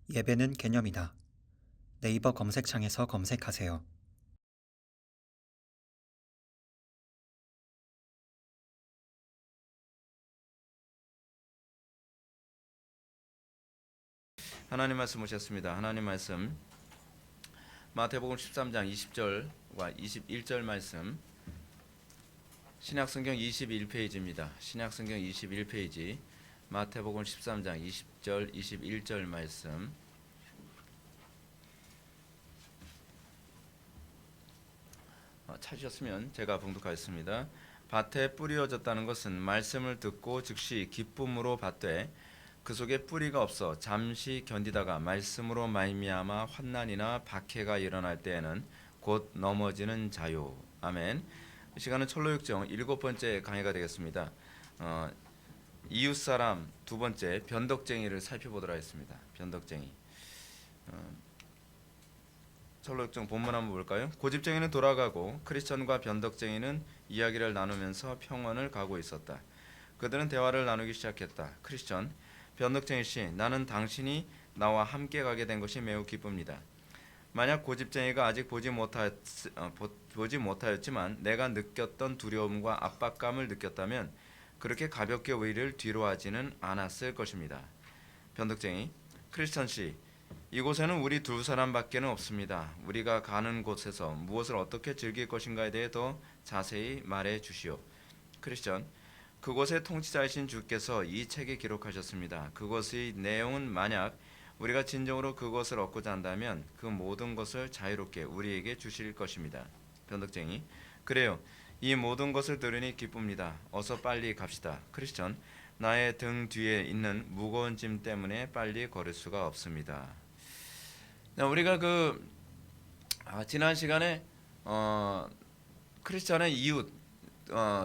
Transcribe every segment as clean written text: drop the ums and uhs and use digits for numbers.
예배는 개념이다. 네이버 검색창에서 검색하세요. 하나님 말씀 오셨습니다. 하나님 말씀 마태복음 13장 20절과 21절 말씀, 신약성경 21페이지입니다. 신약성경 21페이지 마태복음 13장 20절 21절 말씀 찾으셨으면 제가 봉독하겠습니다. 밭에 뿌리어졌다는 것은 말씀을 듣고 즉시 기쁨으로 받되 그 속에 뿌리가 없어 잠시 견디다가 말씀으로 말미암아 환난이나 박해가 일어날 때에는 곧 넘어지는 자요. 아멘. 이 시간은 철로육정 7번째 강의가 되겠습니다. 이웃사람 두 번째 변덕쟁이를 살펴보도록 하겠습니다. 변덕쟁이. 철로육정 본문 한번 볼까요? 고집쟁이는 돌아가고 크리스천과 변덕쟁이는 이야기를 나누면서 평원을 가고 있었다. 그들은 대화를 나누기 시작했다. 크리스천: 변덕쟁이 씨, 나는 당신이 나와 함께 가게 된 것이 매우 기쁩니다. 만약 고집쟁이가 아직 보지 못하였지만 내가 느꼈던 두려움과 압박감을 느꼈다면 그렇게 가볍게 우리를 뒤로하지는 않았을 것입니다. 변덕쟁이: 크리스천 씨, 이곳에는 우리 두 사람밖에는 없습니다. 우리가 가는 곳에서 무엇을 어떻게 즐길 것인가에 대해 더 자세히 말해 주시오. 크리스천: 그곳의 통치자이신 주께서 이 책에 기록하셨습니다. 그것의 내용은 만약 우리가 진정으로 그것을 얻고자 한다면 그 모든 것을 자유롭게 우리에게 주실 것입니다. 변덕쟁이: 그래요. 이 모든 것을 들으니 기쁩니다. 어서 빨리 갑시다. 크리스천: 나의 등 뒤에 있는 무거운 짐 때문에 빨리 걸을 수가 없습니다. 우리가 지난 시간에 크리스천의 이웃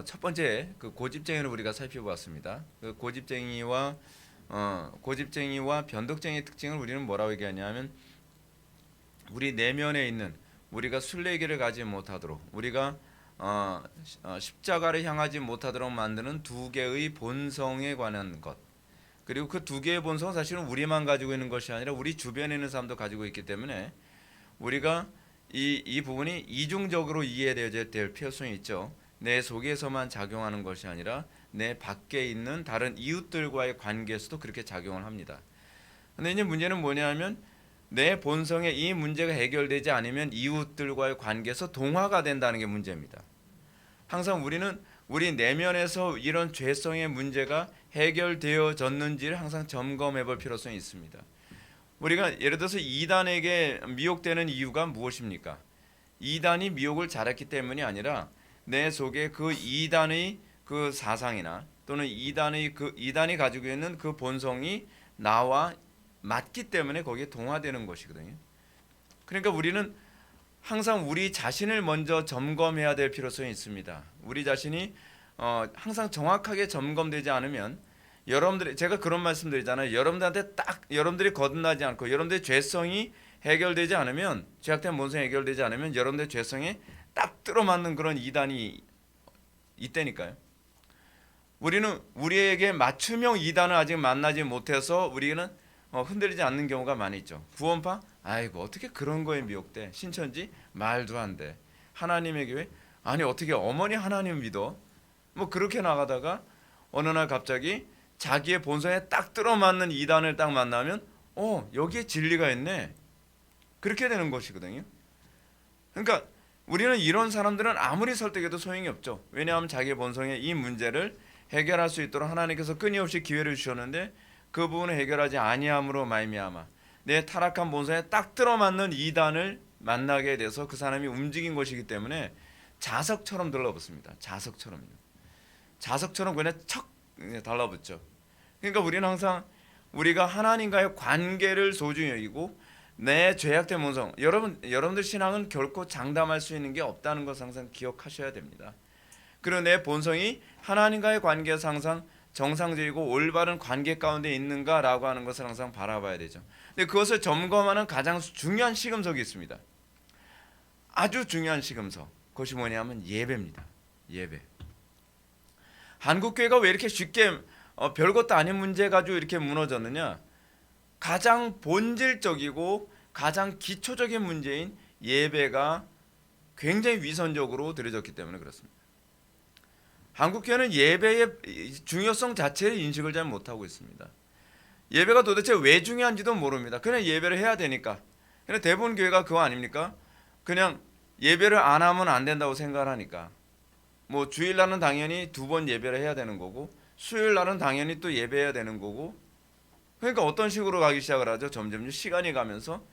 첫 번째 그 고집쟁이를 우리가 살펴보았습니다. 그 고집쟁이와 변덕쟁이의 특징을 우리는 뭐라고 얘기하냐면, 우리 내면에 있는, 우리가 순례길을 가지 못하도록, 우리가 십자가를 향하지 못하도록 만드는 두 개의 본성에 관한 것, 그리고 그 두 개의 본성은 사실은 우리만 가지고 있는 것이 아니라 우리 주변에 있는 사람도 가지고 있기 때문에 우리가 이 부분이 이중적으로 이해되어야 될 필요성이 있죠. 내 속에서만 작용하는 것이 아니라 내 밖에 있는 다른 이웃들과의 관계에서도 그렇게 작용을 합니다. 근데 이제 문제는 뭐냐면, 내 본성에 이 문제가 해결되지 않으면 이웃들과의 관계에서 동화가 된다는 게 문제입니다. 항상 우리는 우리 내면에서 이런 죄성의 문제가 해결되어졌는지를 항상 점검해 볼 필요성이 있습니다. 우리가 예를 들어서 이단에게 미혹되는 이유가 무엇입니까? 이단이 미혹을 잘했기 때문이 아니라 내 속에 그 이단의 그 사상이나 또는 이단이 가지고 있는 그 본성이 나와 맞기 때문에 거기에 동화되는 것이거든요. 그러니까 우리는 항상 우리 자신을 먼저 점검해야 될 필요성이 있습니다. 우리 자신이 항상 정확하게 점검되지 않으면, 제가 그런 말씀드리잖아요. 여러분들이 거듭나지 않고 여러분들의 죄성이 해결되지 않으면, 죄악된 본성이 해결되지 않으면 여러분들의 죄성에 딱 들어맞는 그런 이단이 있다니까요. 우리는 우리에게 맞춤형 이단을 아직 만나지 못해서 우리는 흔들리지 않는 경우가 많이 있죠. 구원파? 아이고 어떻게 그런 거에 미혹돼. 신천지? 말도 안 돼. 하나님의 교회? 아니 어떻게 어머니 하나님 믿어? 뭐 그렇게 나가다가 어느 날 갑자기 자기의 본성에 딱 들어맞는 이단을 딱 만나면 여기에 진리가 있네. 그렇게 되는 것이거든요. 그러니까 우리는 이런 사람들은 아무리 설득해도 소용이 없죠. 왜냐하면 자기의 본성에 이 문제를 해결할 수 있도록 하나님께서 끊임없이 기회를 주셨는데 그 부분을 해결하지 아니함으로 말미암아 내 타락한 본성에 딱 들어맞는 이단을 만나게 돼서 그 사람이 움직인 것이기 때문에 자석처럼 들러붙습니다. 자석처럼 그냥 척 달라붙죠. 그러니까 우리는 항상 우리가 하나님과의 관계를 소중히 여기고 내 죄악된 본성, 여러분들 신앙은 결코 장담할 수 있는 게 없다는 것을 항상 기억하셔야 됩니다. 그리고 내 본성이 하나님과의 관계에서 항상 정상적이고 올바른 관계 가운데 있는가라고 하는 것을 항상 바라봐야 되죠. 근데 그것을 점검하는 가장 중요한 시금석이 있습니다. 아주 중요한 시금석. 그것이 뭐냐면 예배입니다. 예배. 한국교회가 왜 이렇게 쉽게 별것도 아닌 문제 가지고 이렇게 무너졌느냐? 가장 본질적이고 가장 기초적인 문제인 예배가 굉장히 위선적으로 드려졌기 때문에 그렇습니다. 한국교회는 예배의 중요성 자체를 인식을 잘 못하고 있습니다. 예배가 도대체 왜 중요한지도 모릅니다. 그냥 예배를 해야 되니까. 그냥 대부분 교회가 그거 아닙니까? 그냥 예배를 안 하면 안 된다고 생각을 하니까. 뭐 주일날은 당연히 2번 예배를 해야 되는 거고, 수요일날은 당연히 또 예배해야 되는 거고. 그러니까 어떤 식으로 가기 시작을 하죠? 점점 시간이 가면서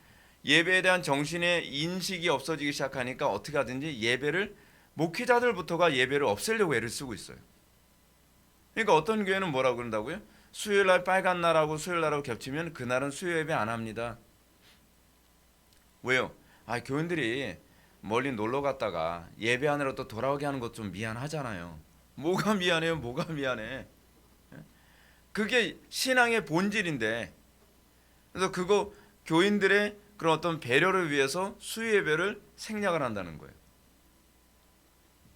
예배에 대한 정신의 인식이 없어지기 시작하니까 어떻게 하든지 예배를, 목회자들부터가 예배를 없애려고 애를 쓰고 있어요. 그러니까 어떤 교회는 뭐라고 그런다고요? 수요일날 빨간 날하고 수요일날하고 겹치면 그날은 수요 예배 안 합니다. 왜요? 교인들이 멀리 놀러 갔다가 예배하느라 또 돌아오게 하는 것 좀 미안하잖아요. 뭐가 미안해요? 뭐가 미안해? 그게 신앙의 본질인데, 그래서 그거 교인들의 그런 어떤 배려를 위해서 수요 예배를 생략을 한다는 거예요.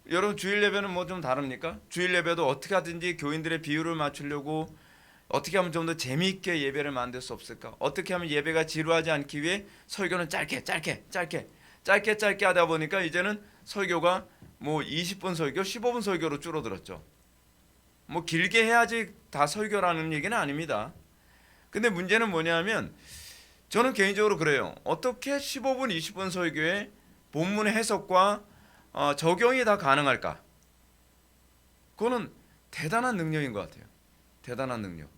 여러분 주일 예배는 뭐 좀 다릅니까? 주일 예배도 어떻게 하든지 교인들의 비율을 맞추려고 어떻게 하면 좀 더 재미있게 예배를 만들 수 없을까? 어떻게 하면 예배가 지루하지 않기 위해 설교는 짧게 하다 보니까 이제는 설교가 뭐 20분 설교, 15분 설교로 줄어들었죠. 뭐 길게 해야지 다 설교라는 얘기는 아닙니다. 근데 문제는 뭐냐면 저는 개인적으로 그래요. 어떻게 15분, 20분 설교에 본문의 해석과 적용이 다 가능할까? 그거는 대단한 능력인 것 같아요. 대단한 능력.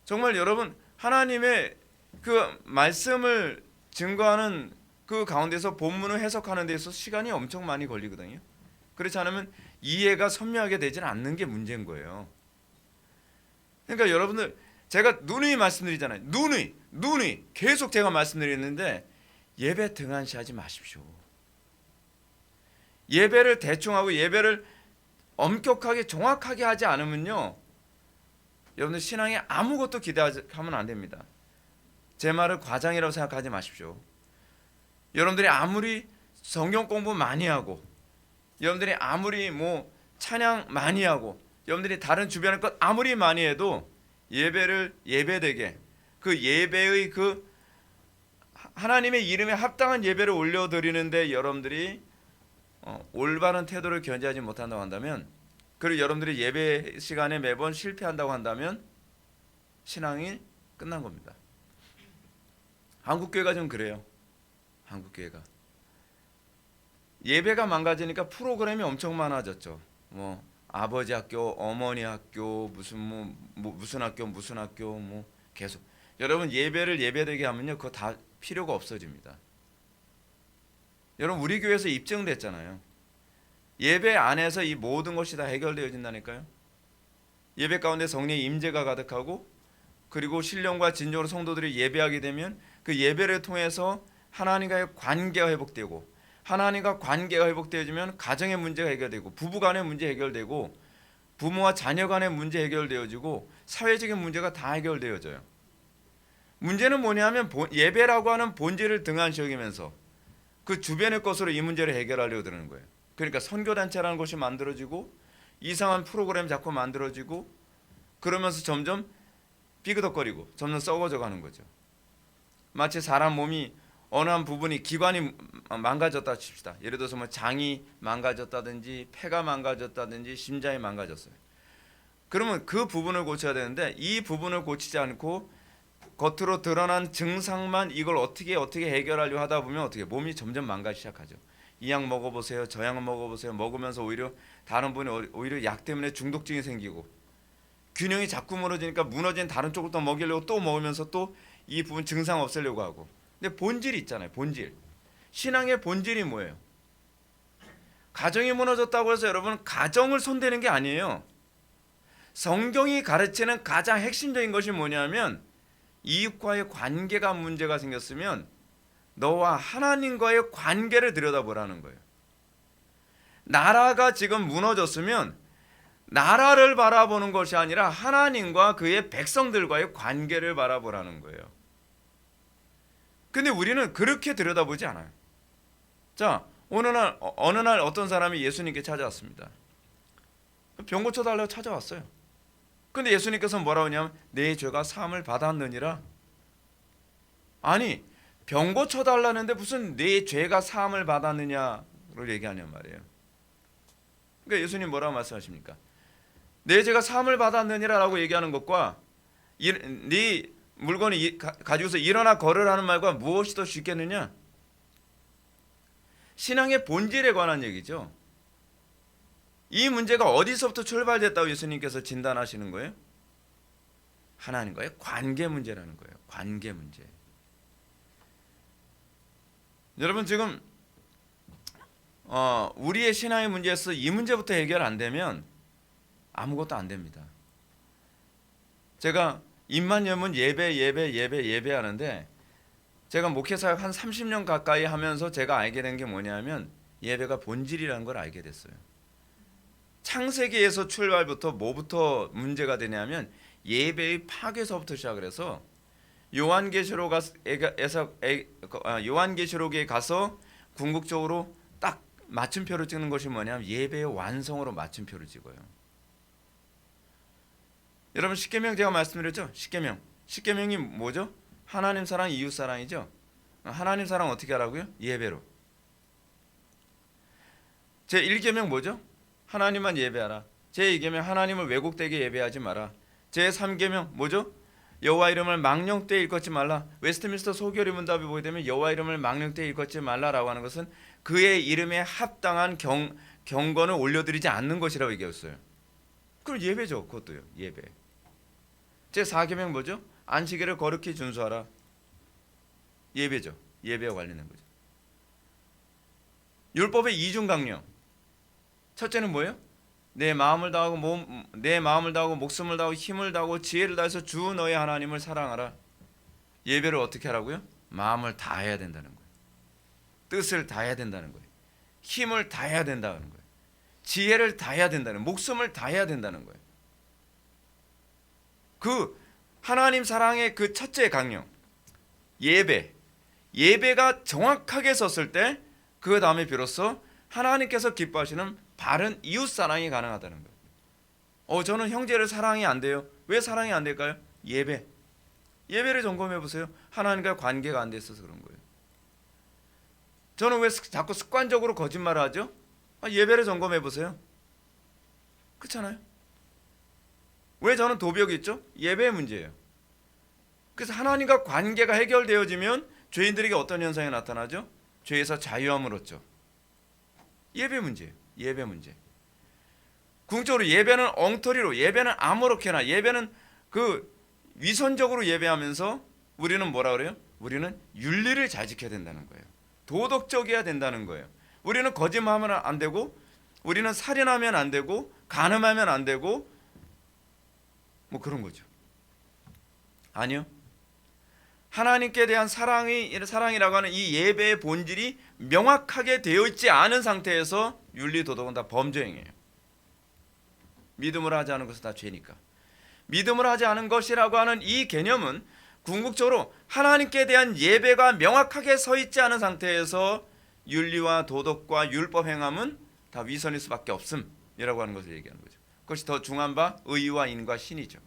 정말 여러분 하나님의 그 말씀을 증거하는 그 가운데서 본문을 해석하는 데 있어서 시간이 엄청 많이 걸리거든요. 그렇지 않으면 이해가 선명하게 되지는 않는 게 문제인 거예요. 그러니까 여러분들 제가 누누이 말씀드리잖아요. 누누이 계속 제가 말씀드리는데 예배 등한시하지 마십시오. 예배를 대충 하고 예배를 엄격하게 정확하게 하지 않으면요, 여러분들 신앙에 아무것도 기대하면 안 됩니다. 제 말을 과장이라고 생각하지 마십시오. 여러분들이 아무리 성경 공부 많이 하고, 여러분들이 아무리 뭐 찬양 많이 하고, 여러분들이 다른 주변의 것 아무리 많이 해도 예배를 예배되게, 그 예배의 그 하나님의 이름에 합당한 예배를 올려드리는데 여러분들이 올바른 태도를 견지하지 못한다고 한다면, 그리고 여러분들이 예배 시간에 매번 실패한다고 한다면 신앙이 끝난 겁니다. 한국교회가 좀 그래요. 한국교회가 예배가 망가지니까 프로그램이 엄청 많아졌죠. 뭐 아버지 학교, 어머니 학교, 무슨 학교 뭐 계속. 여러분 예배를 예배되게 하면요, 그거 다 필요가 없어집니다. 여러분 우리 교회에서 입증됐잖아요. 예배 안에서 이 모든 것이 다 해결되어진다니까요. 예배 가운데 성령의 임재가 가득하고, 그리고 신령과 진정으로 성도들이 예배하게 되면 그 예배를 통해서 하나님과의 관계가 회복되고, 하나님과 관계가 회복되어지면 가정의 문제가 해결되고, 부부간의 문제 해결되고, 부모와 자녀 간의 문제 해결되어지고, 사회적인 문제가 다 해결되어져요. 문제는 뭐냐면 예배라고 하는 본질을 등한시 여기면서 그 주변의 것으로 이 문제를 해결하려고 드는 거예요. 그러니까 선교단체라는 것이 만들어지고, 이상한 프로그램 자꾸 만들어지고, 그러면서 점점 삐그덕거리고 점점 썩어져 가는 거죠. 마치 사람 몸이 어느 한 부분이, 기관이 망가졌다 칩시다. 예를 들어서 뭐 장이 망가졌다든지 폐가 망가졌다든지 심장이 망가졌어요. 그러면 그 부분을 고쳐야 되는데, 이 부분을 고치지 않고 겉으로 드러난 증상만 이걸 어떻게 해결하려고 하다 보면 어떻게 몸이 점점 망가지기 시작하죠. 이 약 먹어보세요, 저 약 먹어보세요. 먹으면서 오히려 다른 분이 오히려 약 때문에 중독증이 생기고, 균형이 자꾸 무너지니까 무너진 다른 쪽을 또 먹이려고 또 먹으면서 또 이 부분 증상 없애려고 하고. 근데 본질이 있잖아요. 본질. 신앙의 본질이 뭐예요? 가정이 무너졌다고 해서 여러분 가정을 손대는 게 아니에요. 성경이 가르치는 가장 핵심적인 것이 뭐냐면, 이웃과의 관계가 문제가 생겼으면 너와 하나님과의 관계를 들여다보라는 거예요. 나라가 지금 무너졌으면 나라를 바라보는 것이 아니라 하나님과 그의 백성들과의 관계를 바라보라는 거예요. 근데 우리는 그렇게 들여다보지 않아요. 자, 어느 날 어떤 사람이 예수님께 찾아왔습니다. 병 고쳐달라고 찾아왔어요. 근데 예수님께서 뭐라고 하냐면 내 죄가 사함을 받았느니라. 아니 병 고쳐달라는데 무슨 내 죄가 사함을 받았느냐를 얘기하냔 말이에요. 그러니까 예수님 뭐라고 말씀하십니까? 내 죄가 사함을 받았느니라라고 얘기하는 것과 네 물건이 가지고서 일어나 걸으라는 말과 무엇이 더 쉽겠느냐? 신앙의 본질에 관한 얘기죠. 이 문제가 어디서부터 출발됐다고 예수님께서 진단하시는 거예요? 하나님과의 관계 문제라는 거예요. 관계 문제. 여러분 지금 우리의 신앙의 문제에서 이 문제부터 해결 안 되면 아무것도 안 됩니다. 제가 입만 열면 예배 하는데 제가 목회사역 한 30년 가까이 하면서 제가 알게 된 게 뭐냐면 예배가 본질이라는 걸 알게 됐어요. 창세기에서 출발부터 뭐부터 문제가 되냐면 예배의 파괴서부터 시작을 해서 요한계시록에 가서 궁극적으로 딱 맞춤표를 찍는 것이 뭐냐면 예배의 완성으로 맞춤표를 찍어요. 여러분 십계명 제가 말씀드렸죠? 십계명이 뭐죠? 하나님 사랑, 이웃 사랑이죠. 하나님 사랑 어떻게 하라고요? 예배로. 제 1계명 뭐죠? 하나님만 예배하라. 제 2계명 하나님을 왜곡되게 예배하지 마라. 제 3계명 뭐죠? 여호와 이름을 망령되이 일컫지 말라. 웨스트민스터 소결의 문답에 보게 되면 여호와 이름을 망령되이 일컫지 말라라고 하는 것은 그의 이름에 합당한 경건을 올려드리지 않는 것이라고 얘기했어요. 그럼 예배죠. 그것도요. 예배. 제 4계명 뭐죠? 안식일을 거룩히 준수하라. 예배죠. 예배와 관련된 거죠. 율법의 이중 강령. 첫째는 뭐예요? 내 마음을 다하고 목숨을 다하고 힘을 다하고 지혜를 다해서 주 너의 하나님을 사랑하라. 예배를 어떻게 하라고요? 마음을 다해야 된다는 거예요. 뜻을 다해야 된다는 거예요. 힘을 다해야 된다는 거예요. 지혜를 다해야 된다는, 목숨을 다해야 된다는 거예요. 그 하나님 사랑의 그 첫째 강령, 예배가 정확하게 섰을 때 그 다음에 비로소 하나님께서 기뻐하시는 바른 이웃 사랑이 가능하다는 거예요. 저는 형제를 사랑이 안 돼요. 왜 사랑이 안 될까요? 예배를 점검해 보세요. 하나님과 관계가 안 돼 있어서 그런 거예요. 저는 왜 자꾸 습관적으로 거짓말을 하죠? 예배를 점검해 보세요. 그렇잖아요. 왜 저는 도벽이 있죠? 예배의 문제예요. 그래서 하나님과 관계가 해결되어지면 죄인들에게 어떤 현상이 나타나죠? 죄에서 자유함을 얻죠. 예배 문제예요. 예배 문제. 궁극적으로 예배는 엉터리로, 예배는 아무렇게나, 예배는 그 위선적으로 예배하면서 우리는 뭐라 그래요? 우리는 윤리를 잘 지켜야 된다는 거예요. 도덕적이어야 된다는 거예요. 우리는 거짓말하면 안 되고, 우리는 살인하면 안 되고, 간음하면 안 되고, 뭐 그런 거죠. 아니요. 하나님께 대한 사랑이라고 하는 이 예배의 본질이 명확하게 되어 있지 않은 상태에서 윤리 도덕은 다 범죄 행위예요. 믿음을 하지 않은 것은 다 죄니까. 믿음을 하지 않은 것이라고 하는 이 개념은 궁극적으로 하나님께 대한 예배가 명확하게 서 있지 않은 상태에서 윤리와 도덕과 율법 행함은 다 위선일 수밖에 없음이라고 하는 것을 얘기하는 거죠. 그것이 더 중요한 바 의와 인과 신이죠.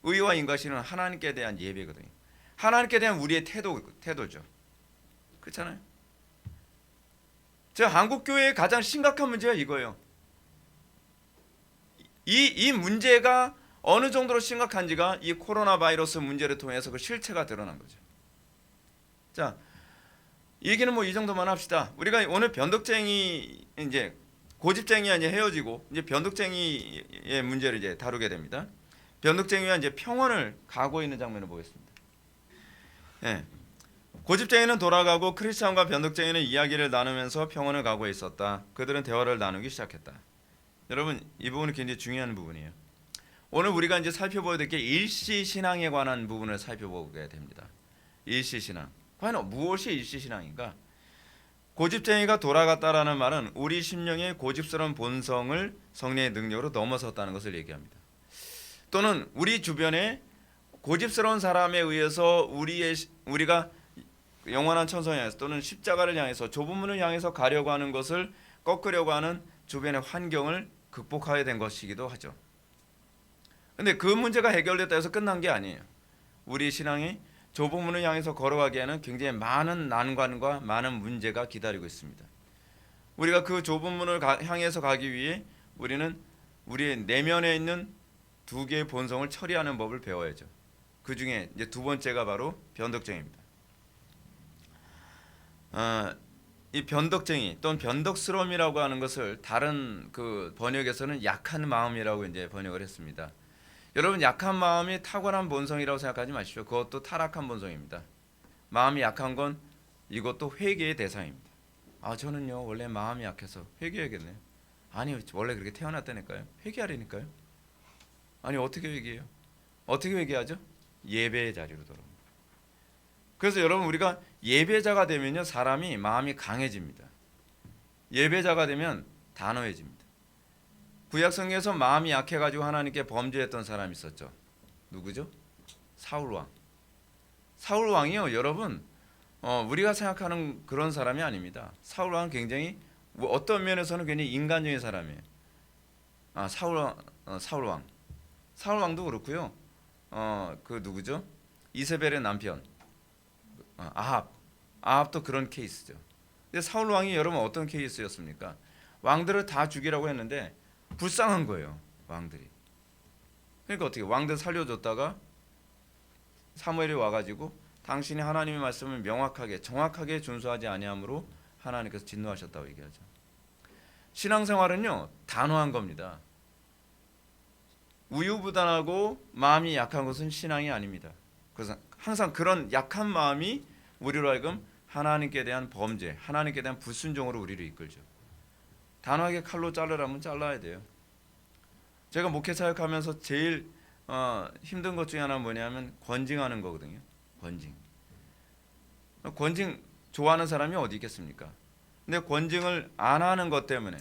의와 인과 신은 하나님께 대한 예배거든요. 하나님께 대한 우리의 태도죠. 그렇잖아요. 제가 한국 교회의 가장 심각한 문제가 이거예요. 이 문제가 어느 정도로 심각한지가 이 코로나 바이러스 문제를 통해서 그 실체가 드러난 거죠. 자, 얘기는 뭐 이 정도만 합시다. 우리가 오늘 변덕쟁이 이제 고집쟁이와 이제 헤어지고 이제 변덕쟁이의 문제를 이제 다루게 됩니다. 변덕쟁이와 이제 평원을 가고 있는 장면을 보겠습니다. 예. 고집쟁이는 돌아가고 크리스찬과 변덕쟁이는 이야기를 나누면서 평원을 가고 있었다. 그들은 대화를 나누기 시작했다. 여러분, 이 부분이 굉장히 중요한 부분이에요. 오늘 우리가 이제 살펴봐야 될 게 일시 신앙에 관한 부분을 살펴보게 됩니다. 일시 신앙. 과연 무엇이 일시 신앙인가? 고집쟁이가 돌아갔다라는 말은 우리 심령의 고집스러운 본성을 성령의 능력으로 넘어섰다는 것을 얘기합니다. 또는 우리 주변에 고집스러운 사람에 의해서 우리가 영원한 천성을 향해서 또는 십자가를 향해서 좁은 문을 향해서 가려고 하는 것을 꺾으려고 하는 주변의 환경을 극복하게 된 것이기도 하죠. 그런데 그 문제가 해결됐다 해서 끝난 게 아니에요. 우리 신앙이 좁은 문을 향해서 걸어가기에는 굉장히 많은 난관과 많은 문제가 기다리고 있습니다. 우리가 그 좁은 문을 향해서 가기 위해 우리는 우리의 내면에 있는 두 개의 본성을 처리하는 법을 배워야죠. 그 중에 이제 두 번째가 바로 변덕쟁이입니다. 이 변덕쟁이 또는 변덕스러움이라고 하는 것을 다른 그 번역에서는 약한 마음이라고 이제 번역을 했습니다. 여러분, 약한 마음이 탁월한 본성이라고 생각하지 마십시오. 그것도 타락한 본성입니다. 마음이 약한 건 이것도 회개의 대상입니다. 저는요 원래 마음이 약해서 회개해야겠네요. 아니, 원래 그렇게 태어났다니까요. 회개하라니까요. 아니, 어떻게 회개해요? 어떻게 회개하죠? 예배의 자리로 돌아옵니다. 그래서 여러분, 우리가 예배자가 되면요 사람이 마음이 강해집니다. 예배자가 되면 단호해집니다. 구약성경에서 마음이 약해가지고 하나님께 범죄했던 사람이 있었죠. 누구죠? 사울왕. 사울왕이요 여러분, 우리가 생각하는 그런 사람이 아닙니다. 사울왕은 굉장히 어떤 면에서는 굉장히 인간적인 사람이에요. 사울왕. 사울왕도 그렇고요. 그 누구죠? 이세벨의 남편. 아합도 그런 케이스죠. 근데 사울 왕이 여러분 어떤 케이스였습니까? 왕들을 다 죽이라고 했는데 불쌍한 거예요, 왕들이. 그러니까 어떻게 왕들 살려줬다가 사무엘이 와가지고 당신이 하나님의 말씀을 명확하게 정확하게 준수하지 아니함으로 하나님께서 진노하셨다고 얘기하죠. 신앙생활은요 단호한 겁니다. 우유부단하고 마음이 약한 것은 신앙이 아닙니다. 그래서 항상 그런 약한 마음이 우리로 하여금 하나님께 대한 범죄, 하나님께 대한 불순종으로 우리를 이끌죠. 단호하게 칼로 자르라면 잘라야 돼요. 제가 목회 사역하면서 제일 힘든 것 중에 하나는 뭐냐면 권징하는 거거든요. 권징 좋아하는 사람이 어디 있겠습니까? 근데 권징을 안 하는 것 때문에,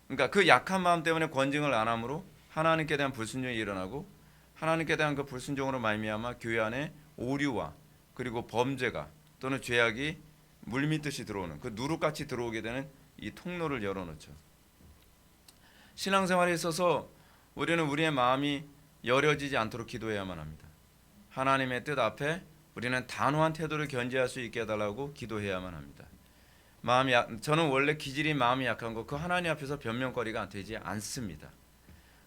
그러니까 그 약한 마음 때문에 권징을 안 함으로 하나님께 대한 불순종이 일어나고, 하나님께 대한 그 불순종으로 말미암아 교회 안에 오류와 그리고 범죄가 또는 죄악이 물밀듯이 들어오는, 그 누룩같이 들어오게 되는 이 통로를 열어놓죠. 신앙생활에 있어서 우리는 우리의 마음이 여려지지 않도록 기도해야만 합니다. 하나님의 뜻 앞에 우리는 단호한 태도를 견지할 수 있게 해달라고 기도해야만 합니다. 저는 원래 기질이 마음이 약한 거, 그 하나님 앞에서 변명거리가 되지 않습니다.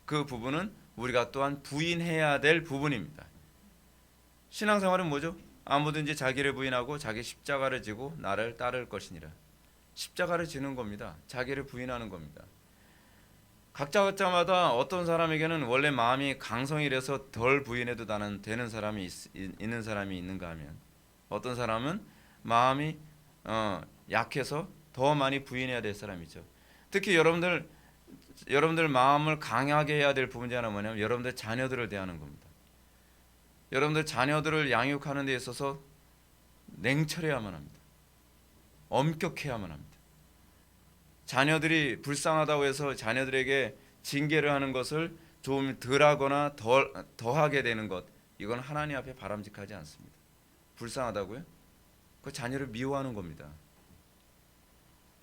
그 부분은 우리가 또한 부인해야 될 부분입니다. 신앙생활은 뭐죠? 아무든지 자기를 부인하고 자기 십자가를 지고 나를 따를 것이니라. 십자가를 지는 겁니다. 자기를 부인하는 겁니다. 각자마다 어떤 사람에게는 원래 마음이 강성이라서 덜 부인해도 나는 되는 사람이 있는 사람이 있는가 하면, 어떤 사람은 마음이 약해서 더 많이 부인해야 될 사람이죠. 특히 여러분들 마음을 강하게 해야 될 부분 중에 하나는 뭐냐면 여러분들 자녀들을 대하는 겁니다. 여러분들 자녀들을 양육하는 데 있어서 냉철해야만 합니다. 엄격해야만 합니다. 자녀들이 불쌍하다고 해서 자녀들에게 징계를 하는 것을 좀 덜하거나 더하게 되는 것, 이건 하나님 앞에 바람직하지 않습니다. 불쌍하다고요? 그 자녀를 미워하는 겁니다.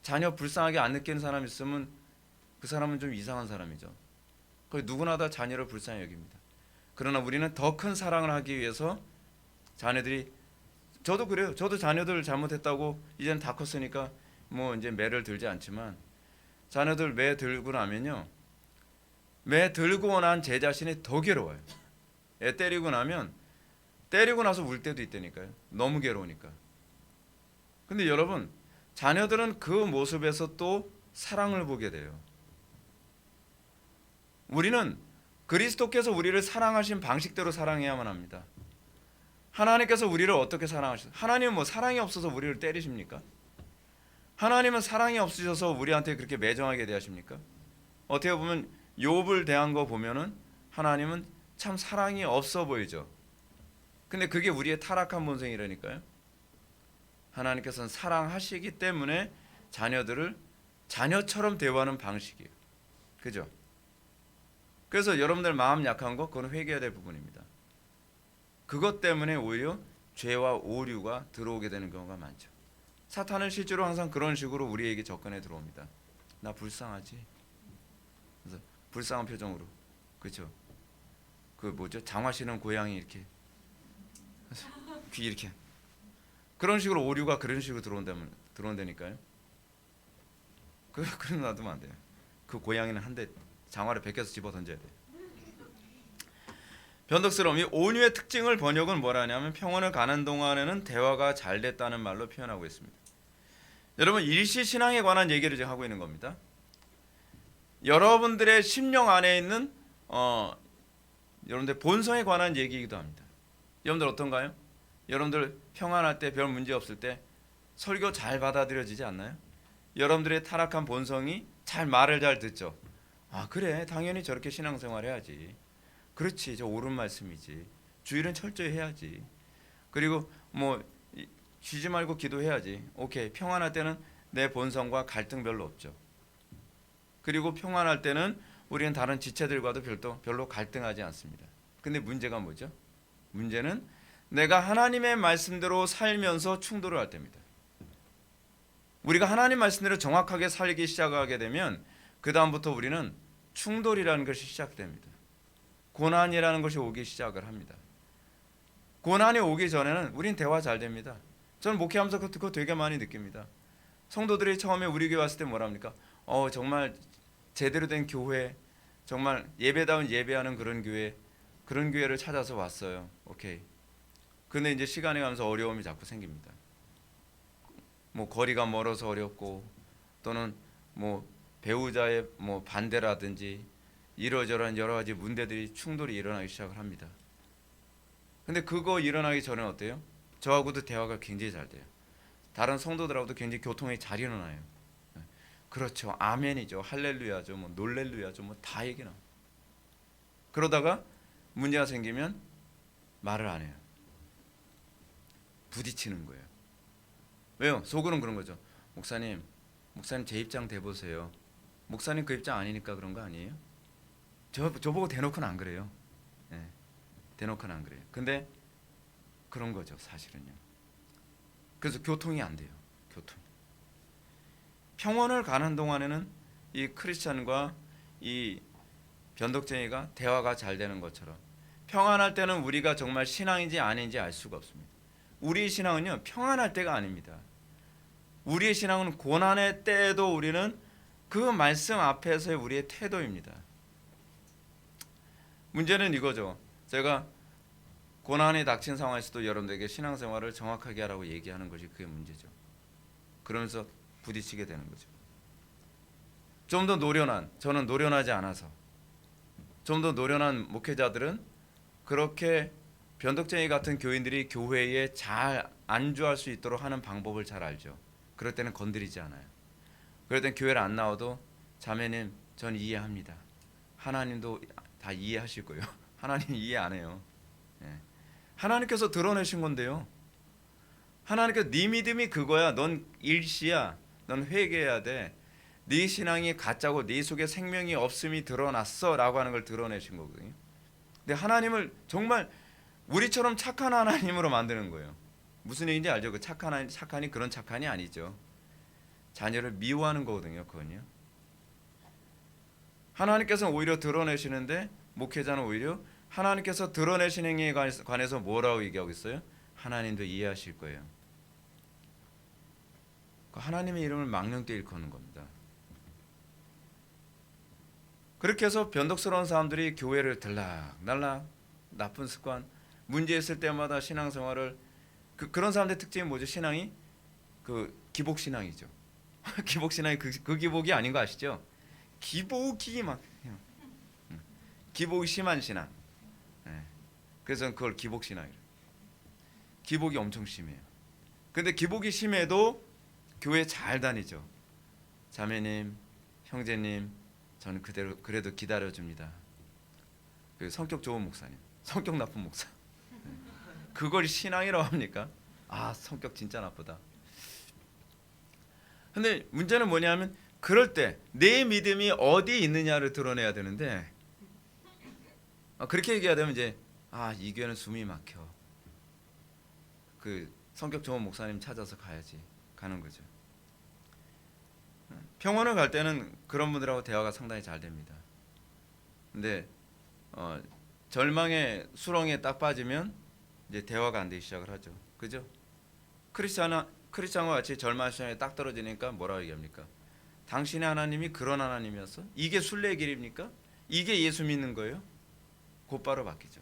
자녀 불쌍하게 안 느끼는 사람 있으면 그 사람은 좀 이상한 사람이죠. 누구나 다 자녀를 불쌍히 여깁니다. 그러나 우리는 더 큰 사랑을 하기 위해서 자녀들이, 저도 그래요. 저도 자녀들 잘못했다고 이제는 다 컸으니까 뭐 이제 매를 들지 않지만, 자녀들 매 들고 나면요, 매 들고 난 제 자신이 더 괴로워요. 애 때리고 나서 울 때도 있다니까요. 너무 괴로우니까. 근데 여러분, 자녀들은 그 모습에서 또 사랑을 보게 돼요. 우리는 그리스도께서 우리를 사랑하신 방식대로 사랑해야만 합니다. 하나님께서 우리를 어떻게 사랑하셨어요? 하나님은 뭐 사랑이 없어서 우리를 때리십니까? 하나님은 사랑이 없으셔서 우리한테 그렇게 매정하게 대하십니까? 어떻게 보면 욥을 대한 거 보면은 하나님은 참 사랑이 없어 보이죠. 근데 그게 우리의 타락한 본성이라니까요. 하나님께서는 사랑하시기 때문에 자녀들을 자녀처럼 대우하는 방식이에요. 그죠? 그래서 여러분들 마음 약한 거, 그건 회개해야 될 부분입니다. 그것 때문에 오히려 죄와 오류가 들어오게 되는 경우가 많죠. 사탄은 실제로 항상 그런 식으로 우리에게 접근해 들어옵니다. 나 불쌍하지? 그래서 불쌍한 표정으로, 그렇죠? 그 뭐죠? 장화 신은 고양이 이렇게 귀 이렇게 그런 식으로 오류가 그런 식으로 들어온다니까요. 그런 놔두면 안 돼요. 그 고양이는 한 대 장화를 벗겨서 집어 던져야 돼요. 변덕스러움, 이 온유의 특징을 번역은 뭐라 하냐면 평온을 가는 동안에는 대화가 잘 됐다는 말로 표현하고 있습니다. 여러분 일시 신앙에 관한 얘기를 지금 하고 있는 겁니다. 여러분들의 심령 안에 있는 여러분들 본성에 관한 얘기이기도 합니다. 여러분들 어떤가요? 여러분들 평안할 때 별 문제 없을 때 설교 잘 받아들여지지 않나요? 여러분들의 타락한 본성이 말을 잘 듣죠. 아 그래 당연히 저렇게 신앙생활 해야지. 그렇지 저 옳은 말씀이지. 주일은 철저히 해야지. 그리고 뭐 쉬지 말고 기도해야지. 오케이 평안할 때는 내 본성과 갈등 별로 없죠. 그리고 평안할 때는 우리는 다른 지체들과도 별로 갈등하지 않습니다. 근데 문제가 뭐죠? 문제는 내가 하나님의 말씀대로 살면서 충돌을 할 때입니다. 우리가 하나님 말씀대로 정확하게 살기 시작하게 되면 그 다음부터 우리는 충돌이라는 것이 시작됩니다. 고난이라는 것이 오기 시작을 합니다. 고난이 오기 전에는 우린 대화 잘 됩니다. 저는 목회하면서 그거 되게 많이 느낍니다. 성도들이 처음에 우리 교회 왔을 때 뭐라 합니까? 정말 제대로 된 교회, 정말 예배다운 예배하는 그런 교회를 찾아서 왔어요. 오케이. 근데 이제 시간이 가면서 어려움이 자꾸 생깁니다. 뭐 거리가 멀어서 어렵고 또는 뭐 배우자의 뭐 반대라든지 이러저러한 여러 가지 문제들이 충돌이 일어나기 시작을 합니다. 근데 그거 일어나기 전에 어때요? 저하고도 대화가 굉장히 잘 돼요. 다른 성도들하고도 굉장히 교통이 잘 일어나요. 그렇죠. 아멘이죠. 할렐루야죠. 뭐 놀렐루야죠. 뭐 다 얘기 나와요. 그러다가 문제가 생기면 말을 안 해요. 부딪히는 거예요. 왜요? 속으로는 그런 거죠. 목사님 제 입장 대보세요. 목사님 그 입장 아니니까 그런 거 아니에요? 저보고 대놓고는 안 그래요. 네, 대놓고는 안 그래요. 근데 그런 거죠 사실은요. 그래서 교통이 안 돼요. 교통. 평온을 가는 동안에는 이 크리스찬과 이 변덕쟁이가 대화가 잘 되는 것처럼 평안할 때는 우리가 정말 신앙인지 아닌지 알 수가 없습니다. 우리의 신앙은요 평안할 때가 아닙니다. 우리의 신앙은 고난의 때에도 우리는 그 말씀 앞에서의 우리의 태도입니다. 문제는 이거죠. 제가 고난이 닥친 상황에서도 여러분들에게 신앙생활을 정확하게 하라고 얘기하는 것이 그게 문제죠. 그러면서 부딪히게 되는 거죠. 좀 더 노련한, 저는 노련하지 않아서 좀 더 노련한 목회자들은 그렇게 변덕쟁이 같은 교인들이 교회에 잘 안주할 수 있도록 하는 방법을 잘 알죠. 그럴 때는 건드리지 않아요. 그럴 땐 교회를 안 나와도 자매님 전 이해합니다. 하나님도 다 이해하실 거예요. 하나님 이해 안 해요. 예. 하나님께서 드러내신 건데요. 하나님께서 네 믿음이 그거야. 넌 일시야. 넌 회개해야 돼. 네 신앙이 가짜고 네 속에 생명이 없음이 드러났어 라고 하는 걸 드러내신 거거든요. 근데 하나님을 정말 우리처럼 착한 하나님으로 만드는 거예요. 무슨 얘기인지 알죠? 그 착한이 그런 착한이 아니죠. 자녀를 미워하는 거거든요. 그건요. 하나님께서는 오히려 드러내시는데 목회자는 오히려 하나님께서 드러내신 행위에 관해서 뭐라고 얘기하고 있어요? 하나님도 이해하실 거예요. 하나님의 이름을 망령되이 일컫는 겁니다. 그렇게 해서 변덕스러운 사람들이 교회를 들락날락 나쁜 습관 문제 있을 때마다 신앙생활을 그런 사람들의 특징이 뭐죠? 신앙이 그 기복신앙이죠. 기복신앙이 그 기복이 아닌 거 아시죠? 기복이 막 기복이 심한 신앙. 그래서 그걸 기복신앙이래요. 기복이 엄청 심해요. 근데 기복이 심해도 교회 잘 다니죠. 자매님, 형제님, 저는 그래도 기다려줍니다. 그 성격 좋은 목사님, 성격 나쁜 목사. 그걸 신앙이라고 합니까? 아, 성격 진짜 나쁘다. 근데 문제는 뭐냐면 그럴 때 내 믿음이 어디 있느냐를 드러내야 되는데 그렇게 얘기하면 이제 이 교회는 숨이 막혀. 그 성격 좋은 목사님 찾아서 가는 거죠. 평원을 갈 때는 그런 분들하고 대화가 상당히 잘 됩니다. 근데 절망의 수렁에 딱 빠지면 이제 대화가 안 되기 시작을 하죠. 그죠? 크리스찬과 같이 절망 시장에 딱 떨어지니까 뭐라고 얘기합니까? 당신의 하나님이 그런 하나님이었어? 이게 순례의 길입니까? 이게 예수 믿는 거예요? 곧바로 바뀌죠.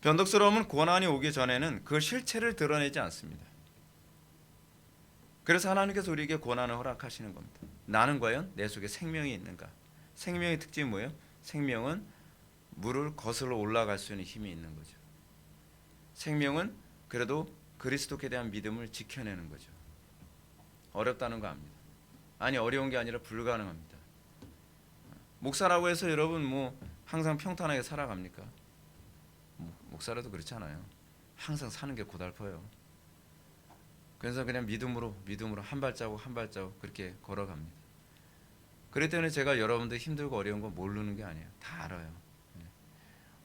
변덕스러움은 고난이 오기 전에는 그 실체를 드러내지 않습니다. 그래서 하나님께서 우리에게 고난을 허락하시는 겁니다. 나는 과연 내 속에 생명이 있는가? 생명의 특징이 뭐예요? 생명은 물을 거슬러 올라갈 수 있는 힘이 있는 거죠. 생명은 그래도 그리스도께 대한 믿음을 지켜내는 거죠. 어렵다는 거 압니다. 아니 어려운 게 아니라 불가능합니다. 목사라고 해서 여러분 뭐 항상 평탄하게 살아갑니까? 목사라도 그렇지 않아요. 항상 사는 게 고달퍼요. 그래서 그냥 믿음으로 한 발자국 한 발자국 그렇게 걸어갑니다. 그렇기 때문에 제가 여러분들 힘들고 어려운 거 모르는 게 아니에요. 다 알아요.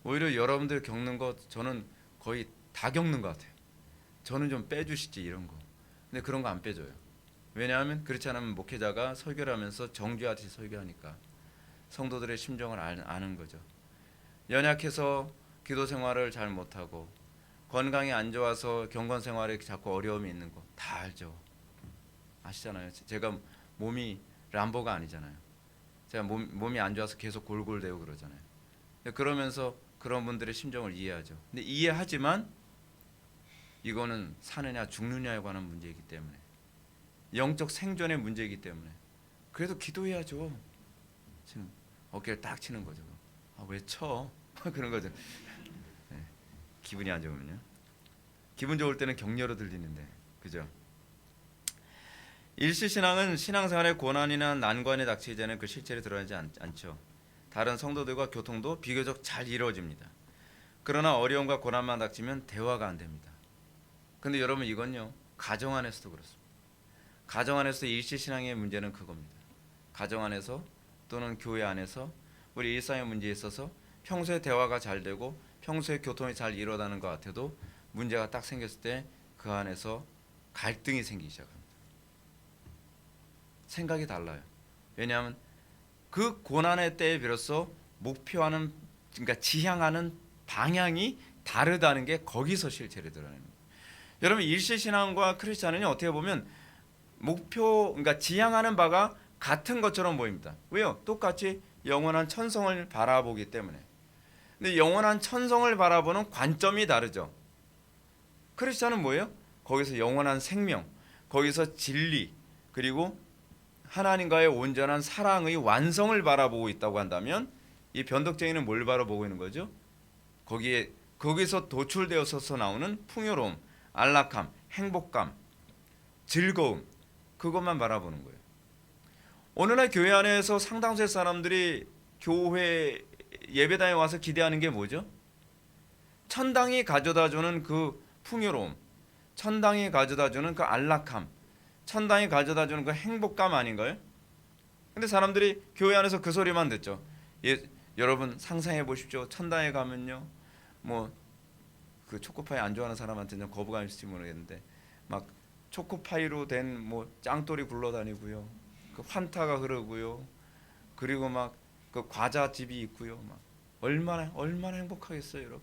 오히려 여러분들 겪는 거 저는 거의 다 겪는 것 같아요. 저는 좀 빼주시지 이런 거. 근데 그런 거 안 빼줘요. 왜냐하면 그렇지 않으면 목회자가 설교를 하면서 정죄하듯이 설교하니까 성도들의 심정을 아는 거죠. 연약해서 기도 생활을 잘 못하고 건강이 안 좋아서 경건 생활에 자꾸 어려움이 있는 거 다 알죠. 아시잖아요. 제가 몸이 람보가 아니잖아요. 제가 몸이 안 좋아서 계속 골골대고 그러잖아요. 그러면서 그런 분들의 심정을 이해하죠. 근데 이해하지만 이거는 사느냐 죽느냐에 관한 문제이기 때문에 영적 생존의 문제이기 때문에 그래도 기도해야죠. 지금 어깨를 딱 치는 거죠. 왜 쳐? 그런 거죠. 네. 기분이 안 좋으면요. 기분 좋을 때는 격려로 들리는데 그죠? 일시신앙은 신앙생활의 고난이나 난관에 닥치기 전에 그 실체를 드러내지 않죠. 다른 성도들과 교통도 비교적 잘 이루어집니다. 그러나 어려움과 고난만 닥치면 대화가 안 됩니다. 근데 여러분 이건요 가정 안에서도 그렇습니다. 가정 안에서 일시신앙의 문제는 그겁니다. 가정 안에서 또는 교회 안에서 우리 일상의 문제에 있어서 평소에 대화가 잘 되고 평소에 교통이 잘 일어나는 것 같아도 문제가 딱 생겼을 때 그 안에서 갈등이 생기기 시작합니다. 생각이 달라요. 왜냐하면 그 고난의 때에 비로소 목표하는 그러니까 지향하는 방향이 다르다는 게 거기서 실체를 드러내는 거예요. 여러분 일시신앙과 크리스찬은 어떻게 보면 그러니까 지향하는 바가 같은 것처럼 보입니다. 왜요? 똑같이 영원한 천성을 바라보기 때문에. 근데 영원한 천성을 바라보는 관점이 다르죠. 크리스찬은 뭐예요? 거기서 영원한 생명, 거기서 진리, 그리고 하나님과의 온전한 사랑의 완성을 바라보고 있다고 한다면 이 변덕쟁이는 뭘 바라보고 있는 거죠? 거기서 도출되어서 나오는 풍요로움, 안락함, 행복감, 즐거움 그것만 바라보는 거예요. 오늘날 교회 안에서 상당수의 사람들이 교회 예배당에 와서 기대하는 게 뭐죠? 천당이 가져다주는 그 풍요로움, 천당이 가져다주는 그 안락함, 천당이 가져다주는 그 행복감 아닌가요? 근데 사람들이 교회 안에서 그 소리만 듣죠. 여러분 상상해 보십시오. 천당에 가면요, 뭐 그 초코파이 안 좋아하는 사람한테는 거부감이 있을지 모르겠는데 막 초코파이로 된 뭐 짱돌이 굴러다니고요, 그 환타가 흐르고요, 그리고 막 그 과자집이 있고요, 막 얼마나 행복하겠어요, 여러분.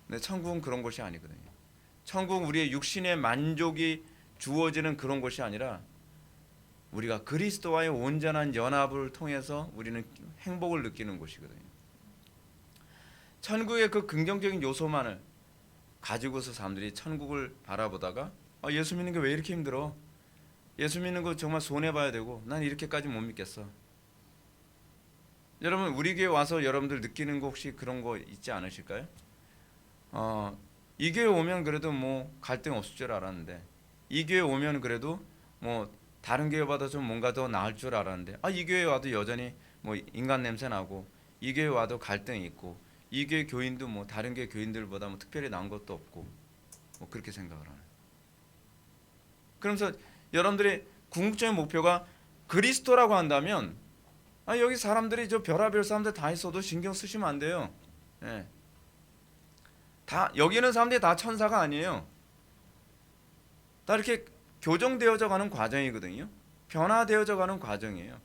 근데 천국은 그런 곳이 아니거든요. 천국은 우리의 육신의 만족이 주어지는 그런 곳이 아니라 우리가 그리스도와의 온전한 연합을 통해서 우리는 행복을 느끼는 곳이거든요. 천국의 그 긍정적인 요소만을 가지고서 사람들이 천국을 바라보다가 예수 믿는 게 왜 이렇게 힘들어? 예수 믿는 거 정말 손해봐야 되고 난 이렇게까지 못 믿겠어. 여러분 우리 교회 와서 여러분들 느끼는 거 혹시 그런 거 있지 않으실까요? 이 교회 오면 그래도 뭐 갈등 없을 줄 알았는데 이 교회 오면 그래도 뭐 다른 교회보다 좀 뭔가 더 나을 줄 알았는데 이 교회 와도 여전히 뭐 인간 냄새 나고 이 교회 와도 갈등이 있고 이 교회 교인도 뭐 다른 교회 교인들보다 뭐 특별히 나은 것도 없고 뭐 그렇게 생각을 하는. 그러면서 여러분들의 궁극적인 목표가 그리스도라고 한다면 여기 사람들이 저 별하별 사람들 다 있어도 신경 쓰시면 안 돼요. 예. 다 여기 있는 사람들이 다 천사가 아니에요. 다 이렇게 교정되어져 가는 과정이거든요. 변화되어져 가는 과정이에요.